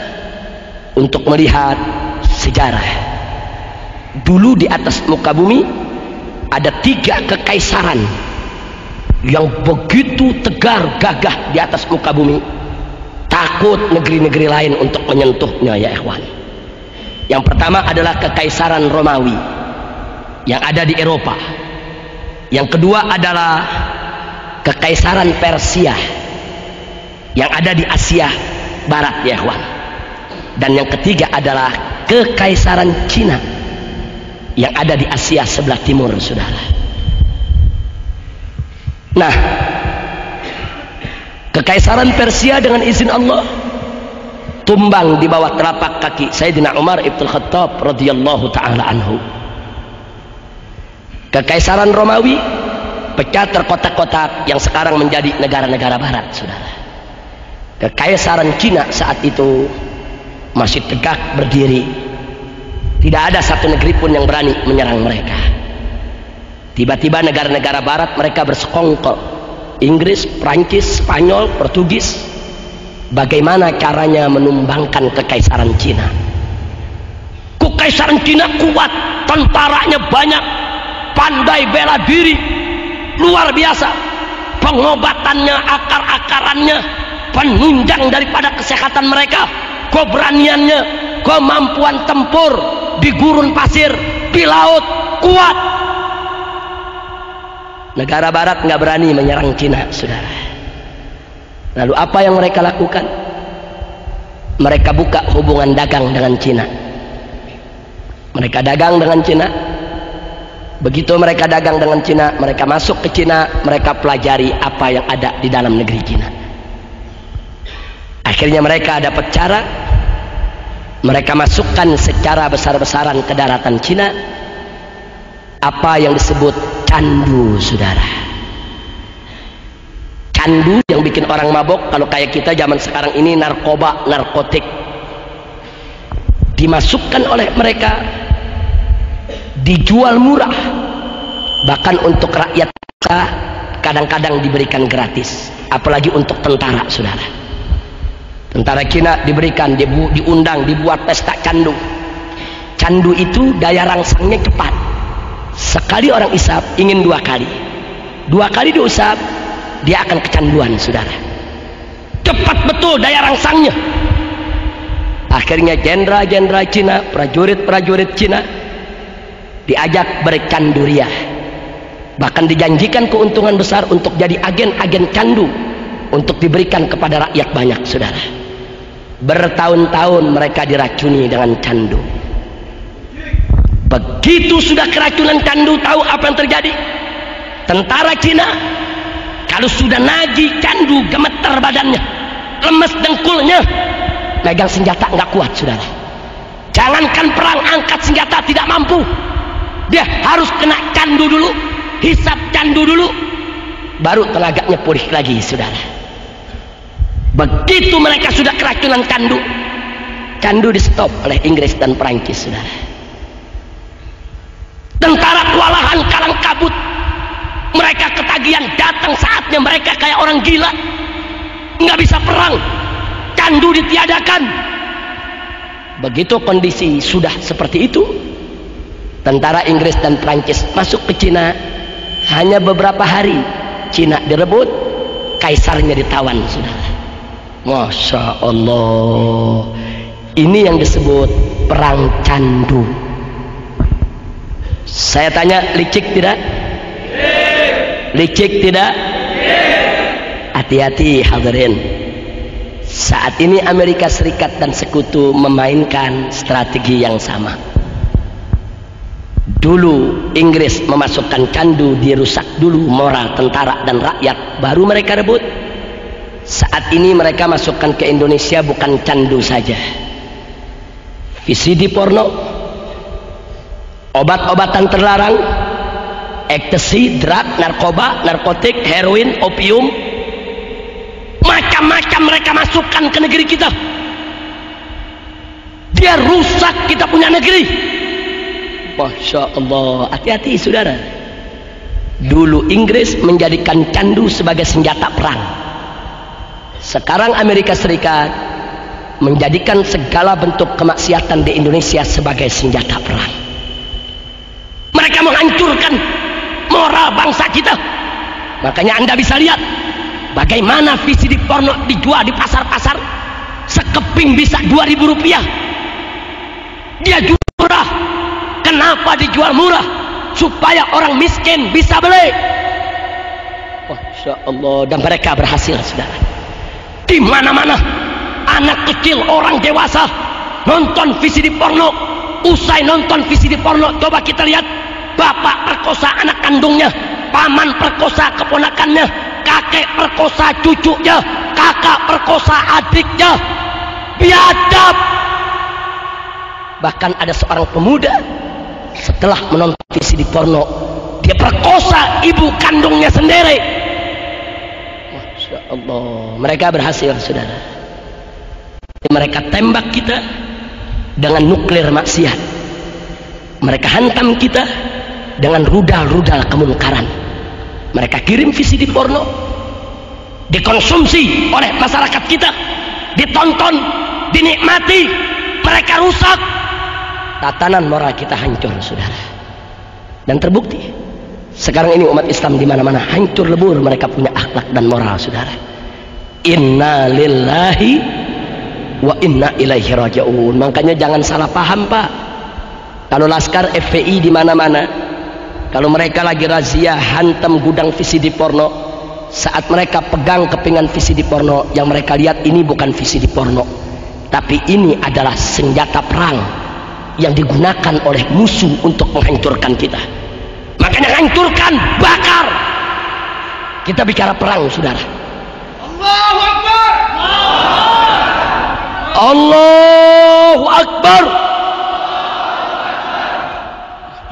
untuk melihat sejarah. Dulu di atas muka bumi ada 3 kekaisaran yang begitu tegar gagah di atas muka bumi. Takut negeri-negeri lain untuk menyentuhnya, ya ikhwan. Yang pertama adalah kekaisaran Romawi yang ada di Eropa. Yang kedua adalah kekaisaran Persia yang ada di Asia Barat, ya ikhwan. Dan yang ketiga adalah kekaisaran Cina yang ada di Asia sebelah timur, saudara. Nah, kekaisaran Persia dengan izin Allah tumbang di bawah telapak kaki Sayyidina Umar ibn Khattab radhiyallahu taala anhu. Kekaisaran Romawi pecah terkotak-kotak yang sekarang menjadi negara-negara barat, saudara. Kekaisaran Cina saat itu masih tegak berdiri. Tidak ada satu negeri pun yang berani menyerang mereka. Tiba-tiba negara-negara barat mereka bersekongkol. Inggris, Prancis, Spanyol, Portugis. Bagaimana caranya menumbangkan kekaisaran Cina? Kekaisaran Cina kuat, tentaranya banyak, pandai bela diri, luar biasa. Pengobatannya, akar-akarannya penunjang daripada kesehatan mereka, keberaniannya, kemampuan tempur di gurun pasir, di laut, kuat. Negara barat nggak berani menyerang Cina, saudara. Lalu apa yang mereka lakukan? Mereka buka hubungan dagang dengan Cina. Mereka dagang dengan Cina. Begitu mereka dagang dengan Cina, mereka masuk ke Cina, mereka pelajari apa yang ada di dalam negeri Cina. Akhirnya mereka dapat cara, mereka masukkan secara besar-besaran ke daratan Cina apa yang disebut candu, saudara. Candu yang bikin orang mabok, kalau kayak kita zaman sekarang ini narkoba, narkotik, dimasukkan oleh mereka, dijual murah, bahkan untuk rakyat kadang-kadang diberikan gratis, apalagi untuk tentara, saudara. Tentara Cina diberikan, diundang, dibuat pesta candu. Candu itu daya rangsangnya cepat. Sekali orang isap ingin 2 kali. 2 kali diusap, dia akan kecanduan, saudara. Cepat betul daya rangsangnya. Akhirnya jenderal-jenderal Cina, prajurit-prajurit Cina diajak bercandu ria. Bahkan dijanjikan keuntungan besar untuk jadi agen-agen candu, untuk diberikan kepada rakyat banyak, saudara. Bertahun-tahun mereka diracuni dengan candu. Begitu sudah keracunan candu, tahu apa yang terjadi? Tentara Cina kalau sudah nagih candu, gemeter badannya, lemes dengkulnya, megang senjata nggak kuat, saudara. Jangankan perang, angkat senjata tidak mampu. Dia harus kena candu dulu, hisap candu dulu, baru tenaganya pulih lagi, saudara. Begitu mereka sudah keracunan candu, candu di stop oleh Inggris dan Prancis, saudara. Tentara kewalahan, kalang kabut, mereka ketagihan, datang saatnya mereka kayak orang gila, nggak bisa perang, candu ditiadakan. Begitu kondisi sudah seperti itu, tentara Inggris dan Prancis masuk ke Cina. Hanya beberapa hari Cina direbut, kaisarnya ditawan, saudara. Masya Allah, ini yang disebut perang candu. Saya tanya, licik tidak? Licik tidak? Hati-hati hadirin. Saat ini Amerika Serikat dan sekutu memainkan strategi yang sama. Dulu Inggris memasukkan candu, dirusak dulu moral tentara dan rakyat, baru mereka rebut. Saat ini mereka masukkan ke Indonesia bukan candu saja, VCD porno, obat-obatan terlarang, ecstasy, drug, narkoba, narkotik, heroin, opium, macam-macam mereka masukkan ke negeri kita. Dia rusak kita punya negeri. Masya Allah, hati-hati, saudara. Dulu Inggris menjadikan candu sebagai senjata perang. Sekarang Amerika Serikat menjadikan segala bentuk kemaksiatan di Indonesia sebagai senjata perang. Mereka menghancurkan moral bangsa kita. Makanya Anda bisa lihat bagaimana VCD porno dijual di pasar-pasar. Sekeping bisa 2.000 rupiah. Dia jual murah. Kenapa dijual murah? Supaya orang miskin bisa beli. Masya Allah. Dan mereka berhasil, saudara. Di mana-mana anak kecil, orang dewasa nonton VCD porno, usai nonton VCD porno, coba kita lihat bapak perkosa anak kandungnya, paman perkosa keponakannya, kakek perkosa cucunya, kakak perkosa adiknya. Biadab. Bahkan ada seorang pemuda setelah menonton VCD porno, dia perkosa ibu kandungnya sendiri. Masya Allah, mereka berhasil, saudara. Mereka tembak kita dengan nuklir maksiat. Mereka hantam kita dengan rudal-rudal kemungkaran. Mereka kirim VCD porno, dikonsumsi oleh masyarakat kita, ditonton, dinikmati. Mereka rusak, tatanan moral kita hancur, saudara. Dan terbukti sekarang ini umat Islam di mana-mana hancur lebur. Mereka punya akhlak dan moral, saudara. Inna lillahi wa inna ilaihi raji'un. Makanya jangan salah paham, Pak. Kalau laskar FPI di mana-mana, kalau mereka lagi razia hantam gudang VCD porno, saat mereka pegang kepingan VCD porno, yang mereka lihat ini bukan VCD porno, tapi ini adalah senjata perang yang digunakan oleh musuh untuk menghancurkan kita. Makanya hancurkan, bakar. Kita bicara perang, saudara. Allahu Akbar. Allahu Akbar.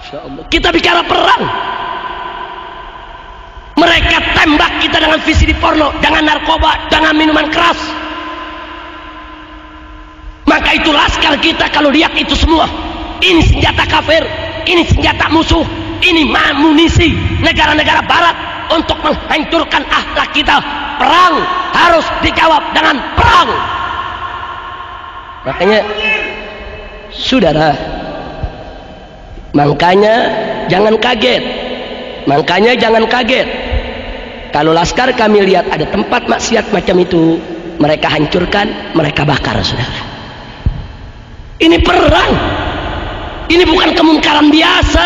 Insya Allah. Kita bicara perang. Mereka tembak kita dengan VCD porno, dengan narkoba, dengan minuman keras. Maka itu laskar kita kalau lihat itu semua. Ini senjata kafir, ini senjata musuh, ini amunisi negara-negara barat untuk menghancurkan akhlak kita. Perang harus dijawab dengan perang. Makanya saudara, makanya jangan kaget. Makanya jangan kaget kalau laskar kami lihat ada tempat maksiat macam itu, mereka hancurkan, mereka bakar, saudara. Ini perang. Ini bukan kemungkaran biasa.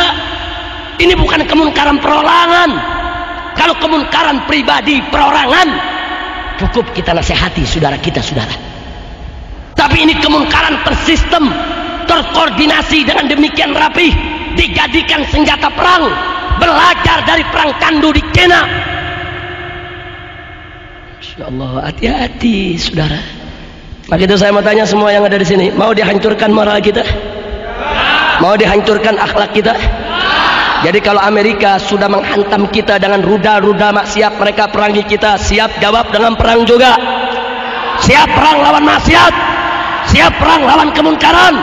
Ini bukan kemungkaran perorangan. Kalau kemungkaran pribadi, perorangan, cukup kita nasihati saudara kita, saudara. Tapi ini kemungkaran tersistem, terkoordinasi dengan demikian rapi, dijadikan senjata perang. Belajar dari perang Kandu di Cina. Masya Allah, hati-hati, saudara. Maka itu saya mau tanya semua yang ada di sini, mau dihancurkan moral kita? Mau dihancurkan akhlak kita? Jadi kalau Amerika sudah menghantam kita dengan rudal-rudal maksiat, mereka perangi kita, siap jawab dengan perang juga. Siap perang lawan maksiat, siap perang lawan kemungkaran.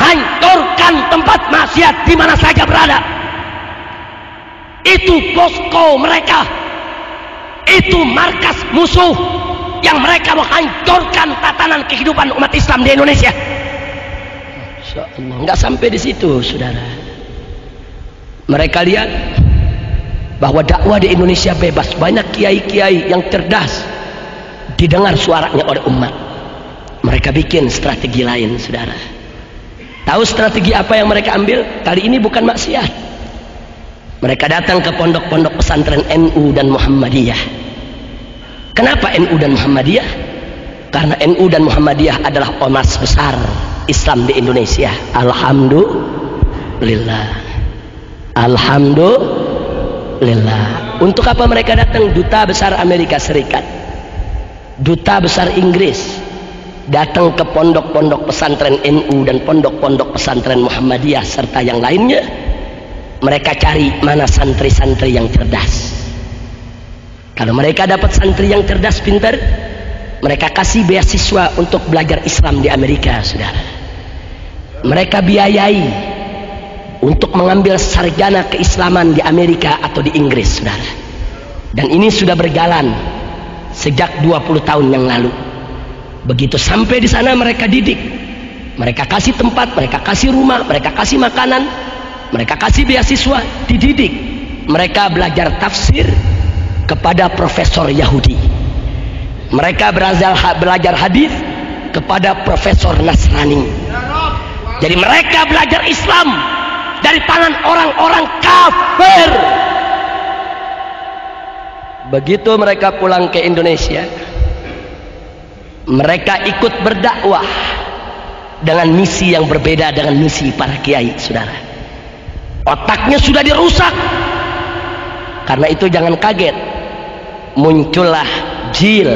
Hancurkan tempat maksiat di mana saja berada. Itu posko mereka, itu markas musuh yang mereka menghancurkan tatanan kehidupan umat Islam di Indonesia. Masya Allah, nggak sampai di situ, saudara. Mereka lihat bahwa dakwah di Indonesia bebas, banyak kiai-kiai yang cerdas, didengar suaranya oleh umat. Mereka bikin strategi lain, saudara. Tahu strategi apa yang mereka ambil? Kali ini bukan maksiat. Mereka datang ke pondok-pondok pesantren NU dan Muhammadiyah. Kenapa NU dan Muhammadiyah? Karena NU dan Muhammadiyah adalah ormas besar Islam di Indonesia. Alhamdulillah. Alhamdulillah. Untuk apa mereka datang? Duta besar Amerika Serikat, duta besar Inggris, datang ke pondok-pondok pesantren NU dan pondok-pondok pesantren Muhammadiyah serta yang lainnya. Mereka cari mana santri-santri yang cerdas. Kalau mereka dapat santri yang cerdas, pintar, mereka kasih beasiswa untuk belajar Islam di Amerika, saudara. Mereka biayai untuk mengambil sarjana keislaman di Amerika atau di Inggris, saudara. Dan ini sudah berjalan sejak 20 tahun yang lalu. Begitu sampai di sana mereka didik, mereka kasih tempat, mereka kasih rumah, mereka kasih makanan, mereka kasih beasiswa, dididik. Mereka belajar tafsir kepada profesor Yahudi. Mereka belajar hadis kepada profesor Nasrani. Jadi mereka belajar Islam dari tangan orang-orang kafir. Begitu mereka pulang ke Indonesia, mereka ikut berdakwah dengan misi yang berbeda dengan misi para kiai, saudara. Otaknya sudah dirusak. Karena itu jangan kaget, muncullah JIL,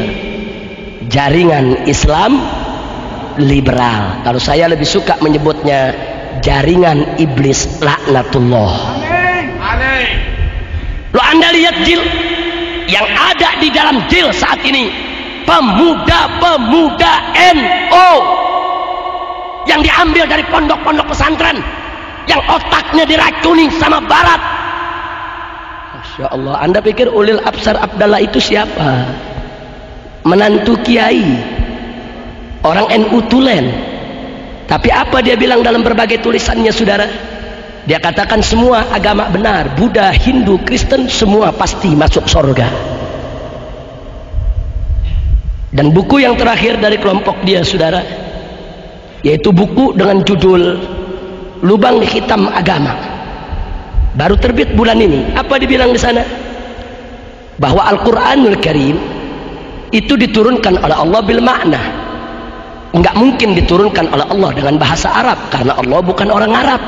Jaringan Islam Liberal. Kalau saya lebih suka menyebutnya jaringan iblis laknatullah. Lo Anda lihat JIL yang ada di dalam JIL saat ini, pemuda-pemuda NU yang diambil dari pondok-pondok pesantren, yang otaknya diracuni sama barat. Masya Allah. Anda pikir Ulil Absar Abdallah itu siapa? Menantu kiai, orang NU tulen. Tapi apa dia bilang dalam berbagai tulisannya, saudara? Dia katakan semua agama benar, Buddha, Hindu, Kristen, semua pasti masuk surga. Dan buku yang terakhir dari kelompok dia, saudara, yaitu buku dengan judul Lubang Hitam Agama, baru terbit bulan ini. Apa dibilang di sana? Bahwa Al-Quranul Karim itu diturunkan oleh Allah bil makna. Enggak mungkin diturunkan oleh Allah dengan bahasa Arab, karena Allah bukan orang Arab.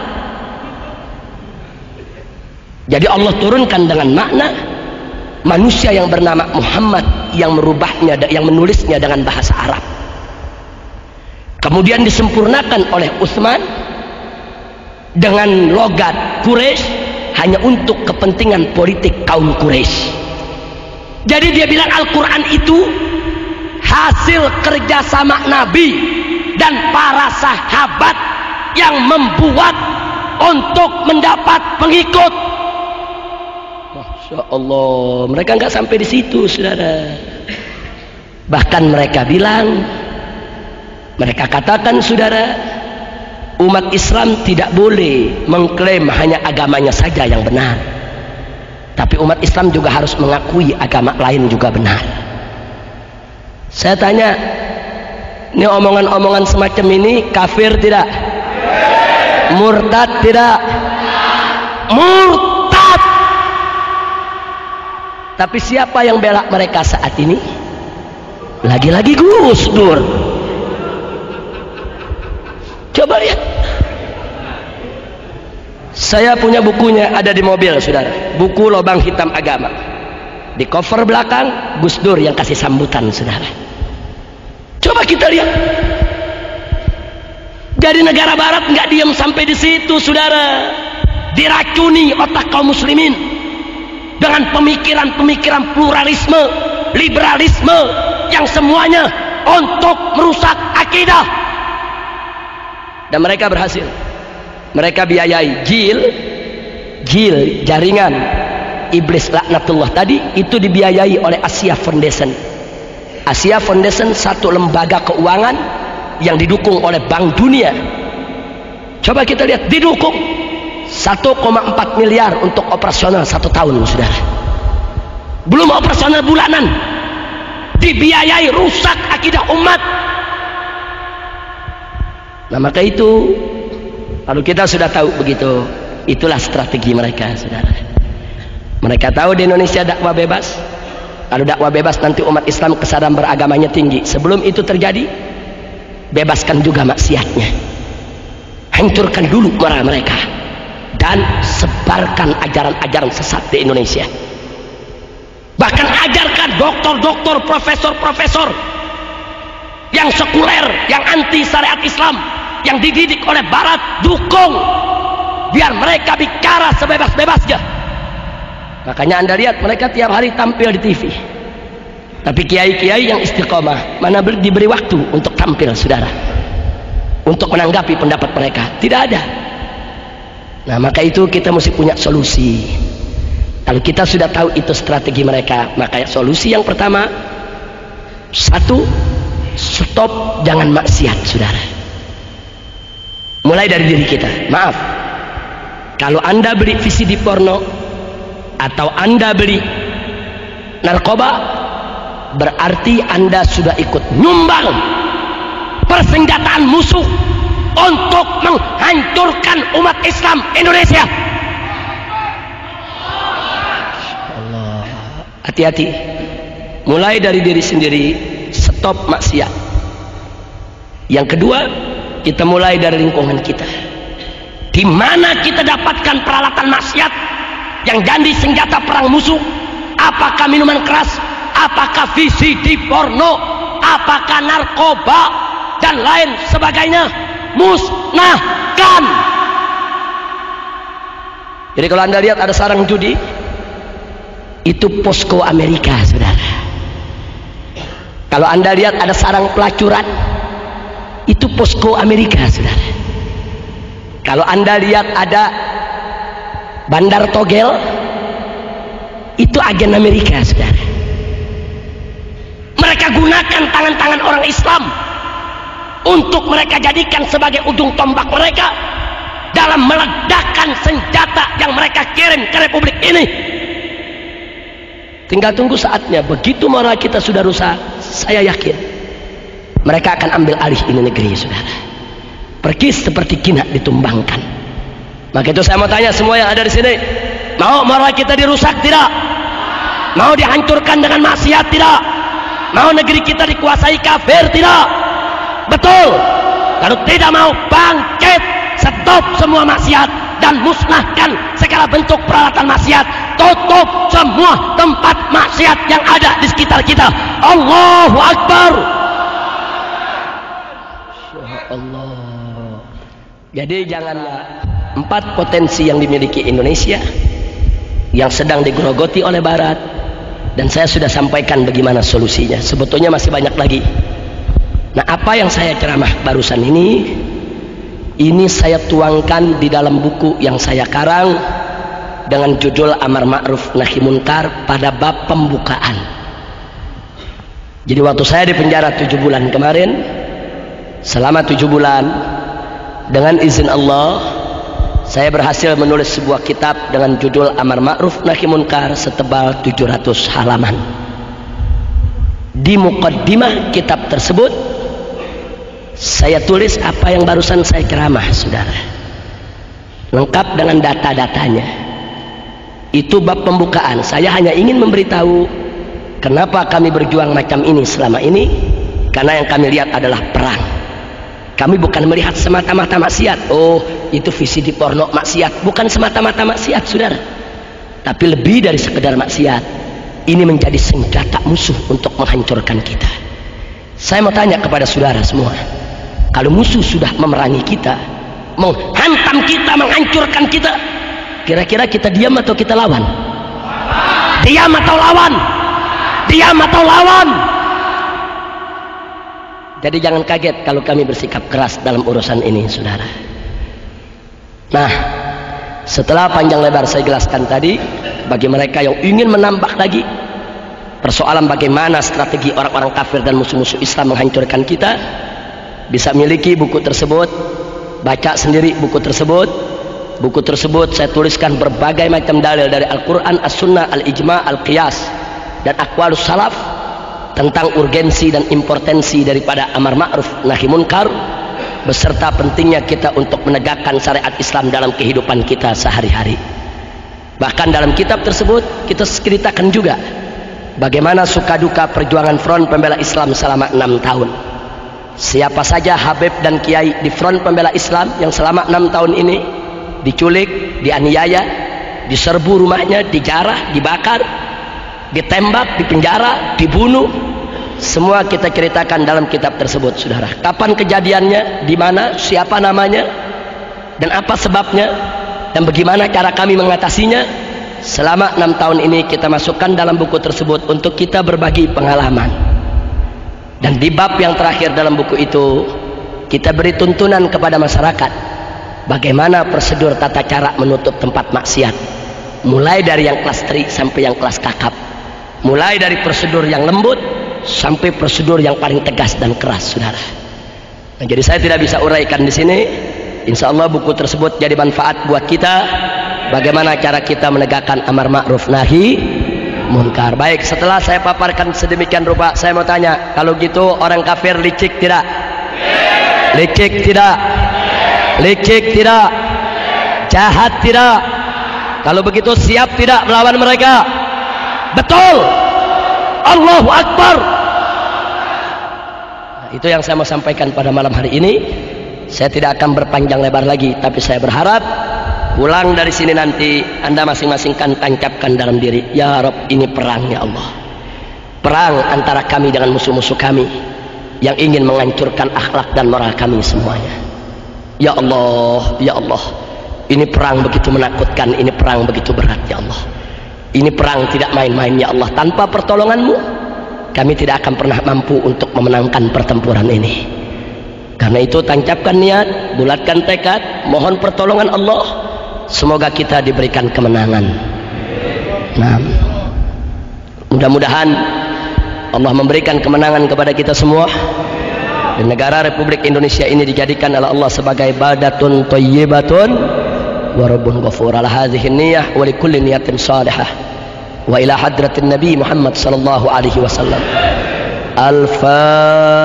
Jadi Allah turunkan dengan makna. Manusia yang bernama Muhammad yang merubahnya, yang menulisnya dengan bahasa Arab. Kemudian disempurnakan oleh Utsman dengan logat Quraisy hanya untuk kepentingan politik kaum Quraisy. Jadi dia bilang Al-Quran itu hasil kerjasama Nabi dan para sahabat yang membuat untuk mendapat pengikut. Masya Allah, mereka nggak sampai di situ, saudara. Bahkan mereka bilang, mereka katakan, saudara, umat Islam tidak boleh mengklaim hanya agamanya saja yang benar, tapi umat Islam juga harus mengakui agama lain juga benar. Saya tanya, ini omongan-omongan semacam ini kafir tidak? Murtad tidak? Murtad. Tapi siapa yang bela mereka saat ini? Lagi-lagi Gus Dur. Coba lihat. Saya punya bukunya, ada di mobil, saudara. Buku Lubang Hitam Agama. Di cover belakang Gus Dur yang kasih sambutan, saudara. Coba kita lihat. Jadi negara barat nggak diam sampai di situ, saudara. Diracuni otak kaum muslimin dengan pemikiran-pemikiran pluralisme, liberalisme yang semuanya untuk merusak akidah. Dan mereka berhasil. Mereka biayai JIL, jaringan iblis laknatullah tadi, itu dibiayai oleh Asia Foundation. Asia Foundation satu lembaga keuangan yang didukung oleh Bank Dunia. Coba kita lihat, didukung 1,4 miliar untuk operasional 1 tahun, saudara. Belum operasional bulanan, dibiayai, rusak akidah umat. Nah, maka itu kalau kita sudah tahu begitu, itulah strategi mereka, saudara. Mereka tahu di Indonesia dakwah bebas. Kalau dakwah bebas nanti umat Islam kesadaran beragamanya tinggi. Sebelum itu terjadi, bebaskan juga maksiatnya. Hancurkan dulu moral mereka dan sebarkan ajaran-ajaran sesat di Indonesia. Bahkan ajarkan doktor-doktor, profesor-profesor yang sekuler, yang anti syariat Islam, yang dididik oleh barat, dukung biar mereka bicara sebebas-bebasnya. Makanya Anda lihat mereka tiap hari tampil di TV. Tapi kiai-kiai yang istiqomah mana diberi waktu untuk tampil, saudara, untuk menanggapi pendapat mereka? Tidak ada. Nah, maka itu kita mesti punya solusi. Kalau kita sudah tahu itu strategi mereka, maka solusi yang pertama, satu, stop jangan maksiat, saudara. Mulai dari diri kita. Maaf, kalau Anda beli VCD porno atau Anda beli narkoba, berarti Anda sudah ikut nyumbang persenjataan musuh untuk menghancurkan umat Islam Indonesia. Allah, hati-hati. Mulai dari diri sendiri, stop maksiat. Yang kedua, kita mulai dari lingkungan kita. Di mana kita dapatkan peralatan maksiat yang jadi senjata perang musuh? Apakah minuman keras? Apakah VCD porno? Apakah narkoba dan lain sebagainya? Musnahkan. Jadi kalau Anda lihat ada sarang judi, itu posko Amerika, saudara. Kalau Anda lihat ada sarang pelacuran, itu posko Amerika, saudara. Kalau Anda lihat ada bandar togel, itu agen Amerika, saudara. Mereka gunakan tangan-tangan orang Islam untuk mereka jadikan sebagai ujung tombak mereka dalam meledakkan senjata yang mereka kirim ke Republik ini. Tinggal tunggu saatnya. Begitu moral kita sudah rusak, saya yakin mereka akan ambil alih ini negeri, saudara. Pergi seperti kina ditumbangkan. Maka itu saya mau tanya semua yang ada di sini, mau moral kita dirusak tidak? Mau dihancurkan dengan maksiat tidak? Mau negeri kita dikuasai kafir tidak? Betul. Kalau tidak mau, bangkit, stop semua maksiat dan musnahkan segala bentuk peralatan maksiat. Tutup semua tempat maksiat yang ada di sekitar kita. Allahu Akbar. Ya Allah. Jadi janganlah 4 potensi yang dimiliki Indonesia yang sedang digerogoti oleh Barat, dan saya sudah sampaikan bagaimana solusinya. Sebetulnya masih banyak lagi. Nah, apa yang saya ceramah barusan ini saya tuangkan di dalam buku yang saya karang dengan judul Amar Ma'ruf Nahi Munkar pada bab pembukaan. Jadi waktu saya di penjara 7 bulan kemarin, selama 7 bulan dengan izin Allah saya berhasil menulis sebuah kitab dengan judul Amar Ma'ruf Nahi Munkar setebal 700 halaman. Di muqaddimah kitab tersebut saya tulis apa yang barusan saya ceramah, saudara, lengkap dengan data-datanya. Itu bab pembukaan. Saya hanya ingin memberitahu kenapa kami berjuang macam ini selama ini, karena yang kami lihat adalah perang. Kami bukan melihat semata-mata maksiat. Oh, itu VCD porno maksiat. Bukan semata-mata maksiat, saudara, tapi lebih dari sekedar maksiat. Ini menjadi senjata musuh untuk menghancurkan kita. Saya mau tanya kepada saudara semua, kalau musuh sudah memerangi kita, menghantam kita, menghancurkan kita, kira-kira kita diam atau kita lawan? Diam atau lawan? Diam atau lawan? Jadi jangan kaget kalau kami bersikap keras dalam urusan ini, saudara. Nah, setelah panjang lebar saya jelaskan tadi, bagi mereka yang ingin menambah lagi persoalan bagaimana strategi orang-orang kafir dan musuh-musuh Islam menghancurkan kita, bisa miliki buku tersebut, baca sendiri buku tersebut. Buku tersebut saya tuliskan berbagai macam dalil dari Al-Quran, As-Sunnah, Al-Ijma', Al-Qiyas, dan Aqwalus Salaf tentang urgensi dan importansi daripada Amar Ma'ruf Nahi Munkar, beserta pentingnya kita untuk menegakkan syariat Islam dalam kehidupan kita sehari-hari. Bahkan dalam kitab tersebut kita ceritakan juga bagaimana suka duka perjuangan Front Pembela Islam selama 6 tahun. Siapa saja Habib dan Kiai di Front Pembela Islam yang selama 6 tahun ini diculik, dianiaya, diserbu rumahnya, dijarah, dibakar, ditembak, dipenjara, dibunuh, semua kita ceritakan dalam kitab tersebut, saudara. Kapan kejadiannya, di mana, siapa namanya, dan apa sebabnya, dan bagaimana cara kami mengatasinya. Selama 6 tahun ini kita masukkan dalam buku tersebut untuk kita berbagi pengalaman. Dan di bab yang terakhir dalam buku itu kita beri tuntunan kepada masyarakat bagaimana prosedur tata cara menutup tempat maksiat, mulai dari yang kelas 3 sampai yang kelas kakap, mulai dari prosedur yang lembut sampai prosedur yang paling tegas dan keras, saudara. Nah, jadi saya tidak bisa uraikan di sini. Insya Allah buku tersebut jadi manfaat buat kita, bagaimana cara kita menegakkan amar ma'ruf nahi munkar. Baik, setelah saya paparkan sedemikian rupa, saya mau tanya, kalau gitu orang kafir licik tidak? Licik tidak? Licik tidak? Jahat tidak? Kalau begitu siap tidak melawan mereka? Betul. Allahu Akbar. Nah, itu yang saya mau sampaikan pada malam hari ini. Saya tidak akan berpanjang lebar lagi, tapi saya berharap pulang dari sini nanti Anda masing-masing kan tancapkan dalam diri, ya Rabb, ini perang ya Allah. Perang antara kami dengan musuh-musuh kami yang ingin menghancurkan akhlak dan moral kami semuanya. Ya Allah, ya Allah, ini perang begitu menakutkan, ini perang begitu berat ya Allah. Ini perang tidak main-main ya Allah. Tanpa pertolongan-Mu kami tidak akan pernah mampu untuk memenangkan pertempuran ini. Karena itu tancapkan niat, bulatkan tekad, mohon pertolongan Allah. Semoga kita diberikan kemenangan. Nah, mudah-mudahan Allah memberikan kemenangan kepada kita semua. Dan negara Republik Indonesia ini dijadikan oleh Allah sebagai badatun thayyibatun wa rabbun ghafur. Ala hadhihi niyyah wa li kulli niyatin salihah. Wa ila hadratin Nabi Muhammad sallallahu alaihi wasallam. Al-Fatihah.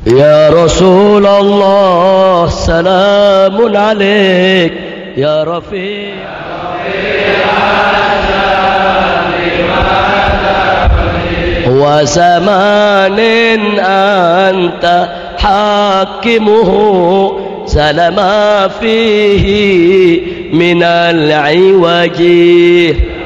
Ya Rasulullah, salamun alaik, ya Rafiq. Wa zamanin anta hakimuhu, salama fihi minal iwaji.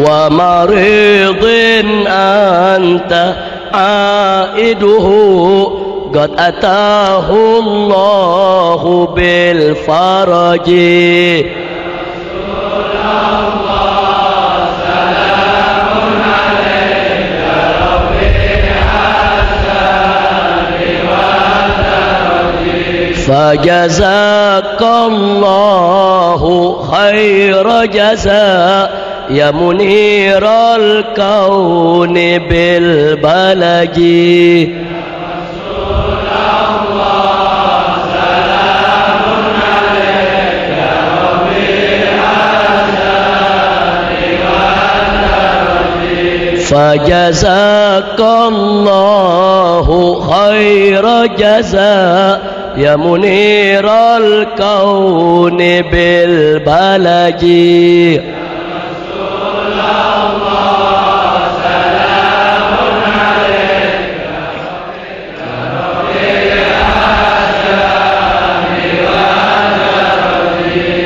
ومريض أنت عائده قد أتاه الله بالفرج. فجزاك الله خير جزاء يا منير الكون بالبلج. فجزاك الله خير جزاء يا منير الكون بالبلج.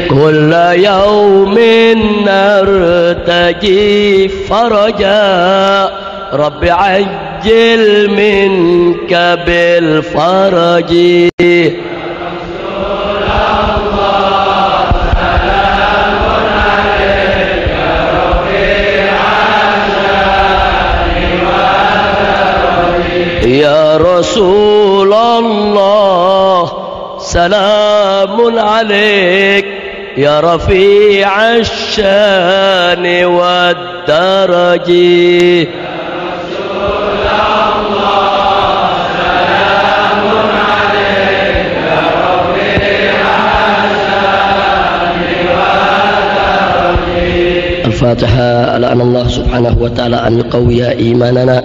كل يوم نرتجي فرجا رب عجل منك بالفرج. يا رسول الله سلام عليك يا رفيع الشان والدرج. الفاتحة. ألعن الله سبحانه وتعالى أن يقوي إيماننا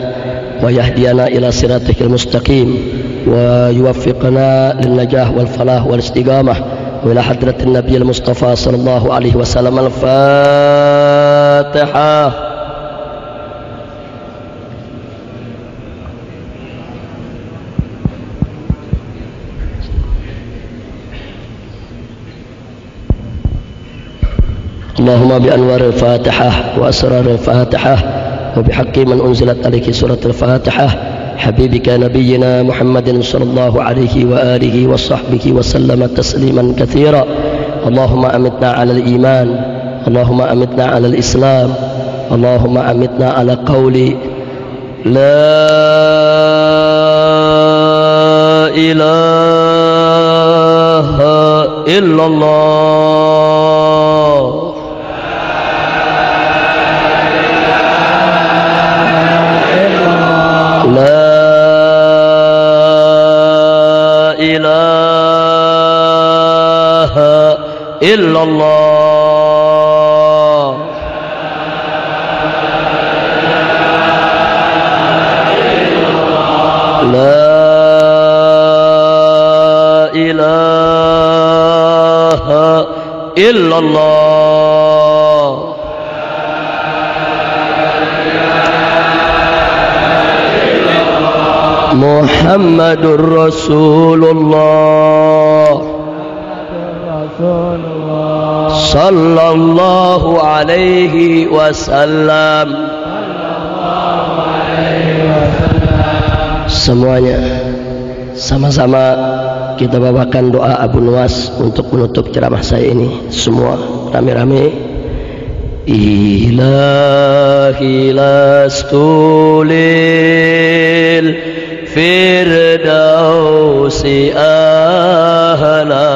ويهدينا إلى صراطه المستقيم ويوفقنا للنجاح والفلاح والاستقامة وإلى حضرة النبي المصطفى صلى الله عليه وسلم. الفاتحة. اللهم بأنوار الفاتحة وأسرار الفاتحة وبحق من أنزلت عليك سورة الفاتحة حبيبك نبينا محمد صلى الله عليه وآله وصحبه وسلم تسليما كثيرا. اللهم أمتنا على الإيمان، اللهم أمتنا على الإسلام، اللهم أمتنا على قول لا إله إلا الله. illallah. La ilaha illallah. Muhammadur Rasulullah sallallahu alaihi wasallam. Semuanya sama-sama kita bawakan doa Abu Nuwas untuk menutup ceramah saya ini. Semua rame-rame. Ilahi lastulil firdausi ahla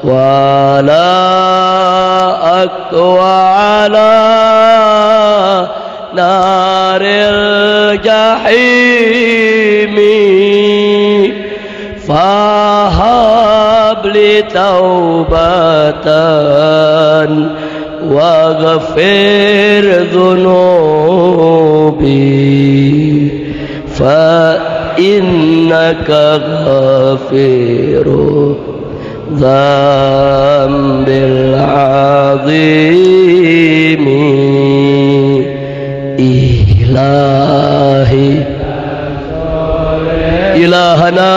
wala aqwa ala naril jahimi fahabli taubatan waghfir dhunubi fa innaka ghafiru dzambil azimi ilahi ilahana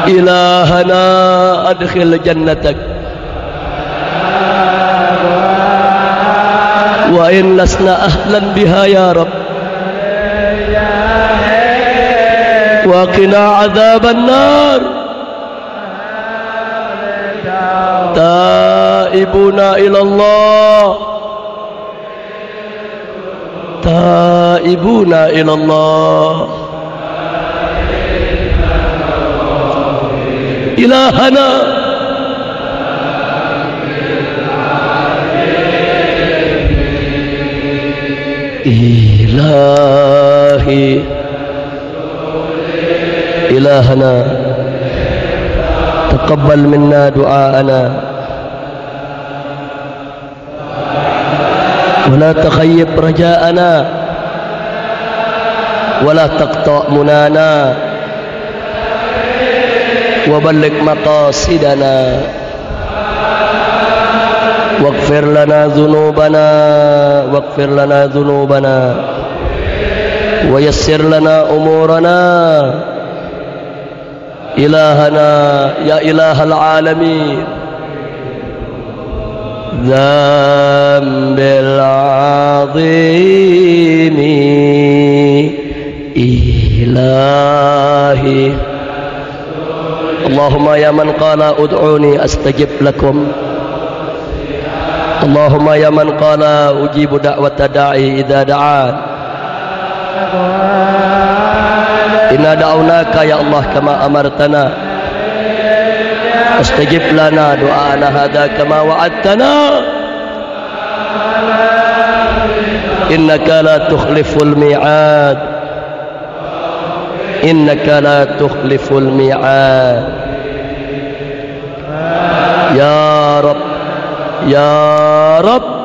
ilahana adkhil jannatak wa in lasna ahlan biha ya rab wa qina adzaban nar taibuna ilallah taibuna ilallah ilahana ilahi ilahana taqabbal minna du'aana wa la takhayyib raja'ana wa la taqta' munana wa balligh maqasidana waghfir lana dhunubana wa yassir lana umurana ilahana ya ilahal alamin dzambil azimi ilahi Allahumma ya man qala ud'uni astajib lakum Allahumma ya man qala ujibu da'wata da'i idza da'an inna da'awnaka ya Allah kama amartana astajib lana du'ana hadha kama wa'adtana innaka la tukhliful mi'ad innaka la tukhliful mi'ad ya Rabb ya Rabb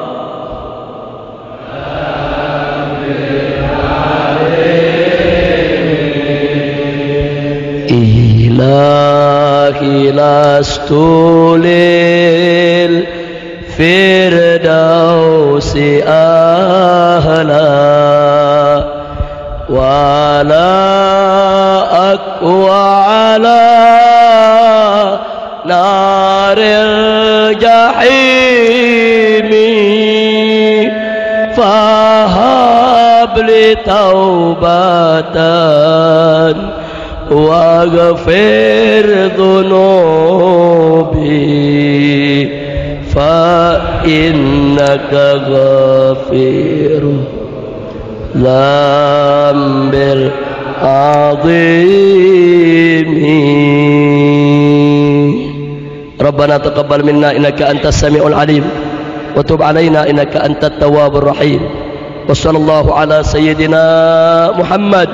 ilahi lastulil firdausi ahla wala aqwa ala naril jahimi fahabli taubatan waghfir dhunubi fa innaka ghafirun dzambil azimi Rabbana taqabbal minna innaka antas samiul alim wa tub alaina innaka antat tawwabur rahim wa sallallahu ala sayyidina Muhammad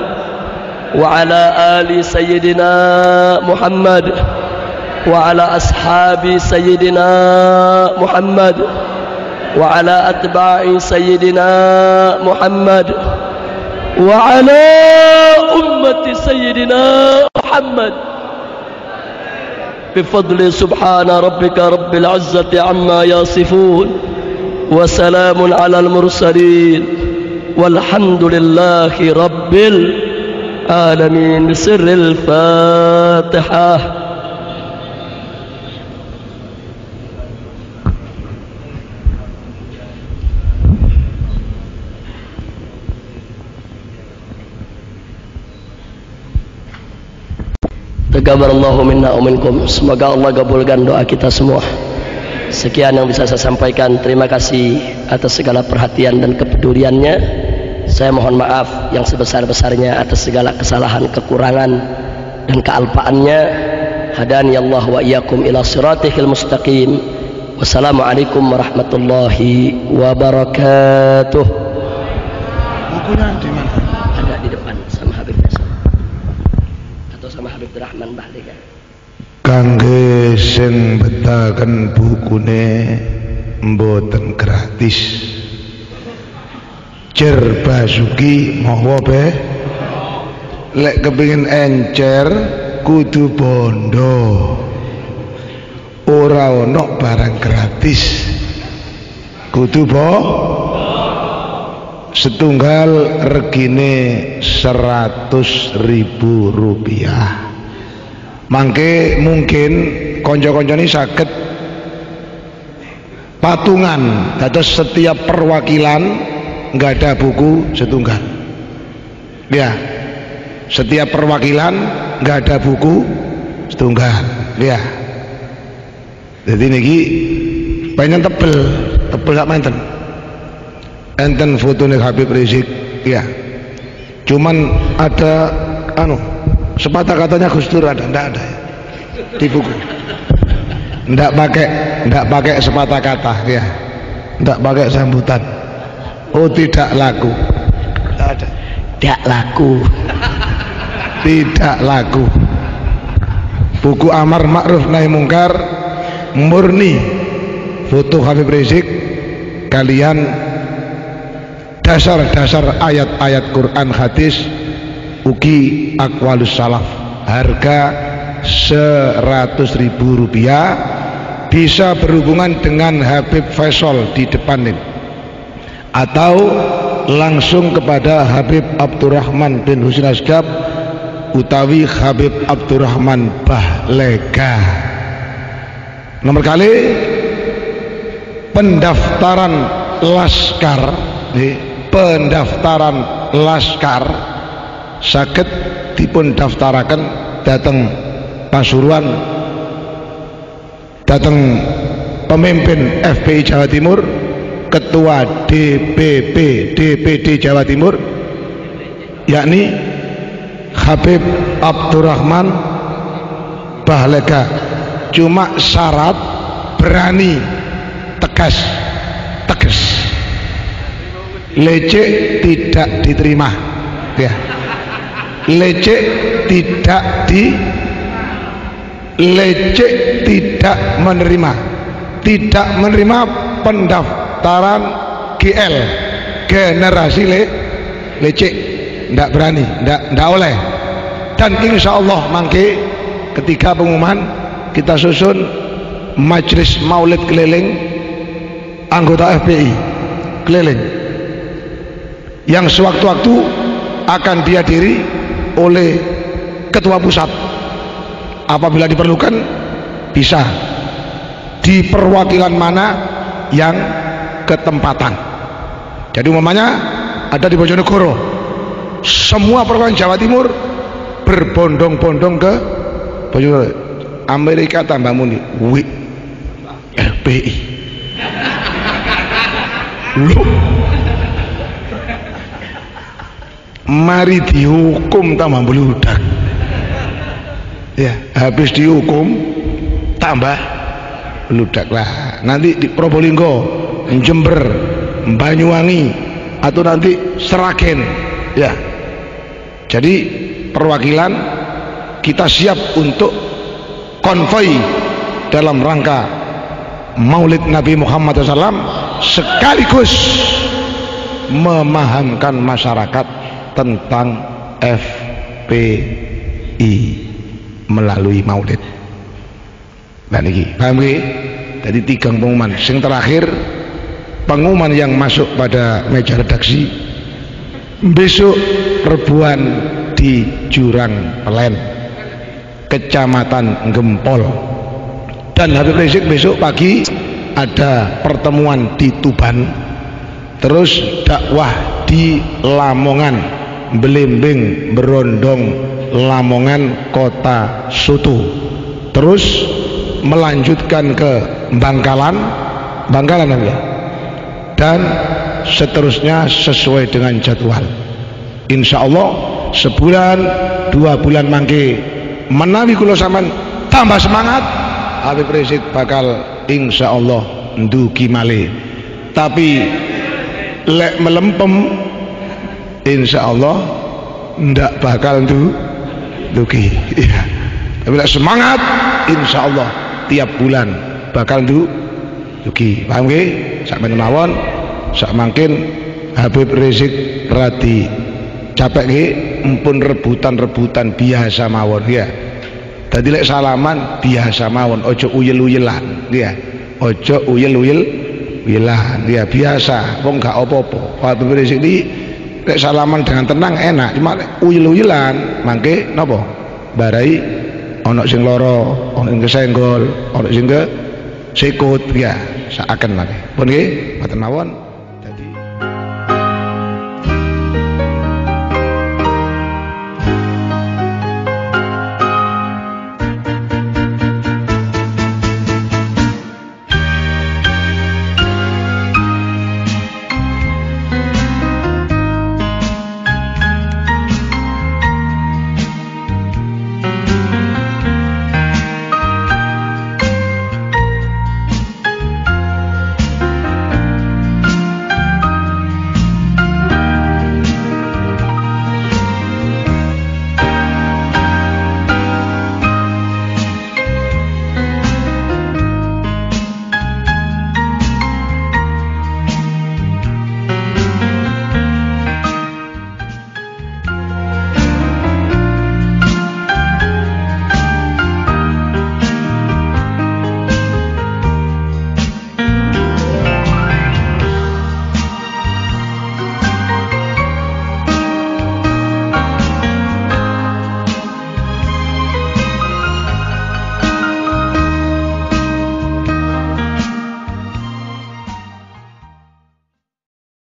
وعلى آل سيدنا محمد وعلى أصحاب سيدنا محمد وعلى أتباع سيدنا محمد وعلى أمة سيدنا محمد بفضل سبحان ربك رب العزة عما يصفون وسلام على المرسلين والحمد لله رب العالمين بسر الفاتحة. Taqabbalallahu minna wa minkum. Semoga Allah kabulkan doa kita semua. Sekian yang bisa saya sampaikan. Terima kasih atas segala perhatian dan kepeduliannya. Saya mohon maaf yang sebesar-besarnya atas segala kesalahan, kekurangan dan kealpaannya. Hadani Allah wa iyyakum ila siratil mustaqim. Wassalamualaikum warahmatullahi wabarakatuh. Bukunya di mana? Ada di depan sama Habib Hasan atau sama Habib Rahman Bahlika. Kangge sing betaken bukune mboten gratis. Cer Basuki mawa be. Lek kepengin encer kudu bondo. Ora ono barang gratis. Kudu setunggal regine 100.000 rupiah. Mangke mungkin konco-konco ini saged patungan dados setiap perwakilan nggak ada buku setunggal ya, setiap perwakilan nggak ada buku setunggal ya. Jadi niki pengen tebel sak menten enten fotone Habib Rizik ya, cuman ada sepatah katanya Gus Dur ada, ndak ada di buku, ndak pakai sepatah kata ya, ndak pakai sambutan. Oh tidak laku, ndak ada, Tidak laku. tidak laku. Buku Amar Ma'ruf Nahi Mungkar murni foto Habib Rizik kalian dasar-dasar ayat-ayat Quran hadis ugi aqwalus salaf, harga 100.000 rupiah, bisa berhubungan dengan Habib Faisal di depan ini atau langsung kepada Habib Abdurrahman bin Husin Asgab utawi Habib Abdurrahman Bahlega. Nomor kali pendaftaran laskar saged dipun daftaraken dateng Pasuruan, dateng pemimpin FPI Jawa Timur, ketua DPD Jawa Timur, yakni Habib Abdurrahman Bahlega. Cuma syarat berani, tegas, lecek tidak diterima ya. Lecek tidak menerima pendaftaran GL, generasi lecek, ndak berani, ndak oleh. Dan insya Allah mangke ketika pengumuman kita susun majelis maulid keliling anggota FPI keliling yang sewaktu-waktu akan dihadiri oleh ketua pusat. Apabila diperlukan bisa di perwakilan mana yang ketempatan. Jadi umpamanya ada di Bojonegoro, semua perwakilan Jawa Timur berbondong-bondong ke Bojonegoro. Amerika tambah muni FPI. Loh, mari dihukum tambah beludak ya, habis dihukum tambah beludak lah. Nanti di Probolinggo, Jember, Banyuwangi, atau nanti Seragen ya. Jadi perwakilan kita siap untuk konvoi dalam rangka Maulid Nabi Muhammad SAW, sekaligus memahamkan masyarakat tentang FPI melalui Maulid. Dan ini paham nggih? Jadi 3 pengumuman. Yang terakhir, pengumuman yang masuk pada meja redaksi, besok Rebuan di Jurang Pelen, Kecamatan Gempol. Dan Habib Rizik besok pagi ada pertemuan di Tuban, terus dakwah di Lamongan, Belimbing, Berondong, Lamongan, Kota Soto, terus melanjutkan ke Bangkalan ya, dan seterusnya sesuai dengan jadwal. Insya Allah sebulan 2 bulan mangke menawi kula sampean tambah semangat, Habib Rizik bakal insya Allah ndugi malih. Tapi lek melempem insya Allah ndak bakal ndugi. Iya. Tapi lek semangat insya Allah tiap bulan bakal ndugi. Paham nggih? Sampeyan mawon sak mangkin Habib Rizik radi capek nggih, empun rebutan biasa mawon ya. Dadi lek salaman biasa mawon, ojo uyel-uyelan ya. Ojo uyel-uyelan ya, biasa wong gak apa-apa. Habib Rizik iki lek salaman dengan tenang enak, cuma uyel-uyelan mangke napa? Barai ana sing lara, ana sing kesenggol, ana sing kesikut ya, saaken mangke. Pun nggih, mboten mawon.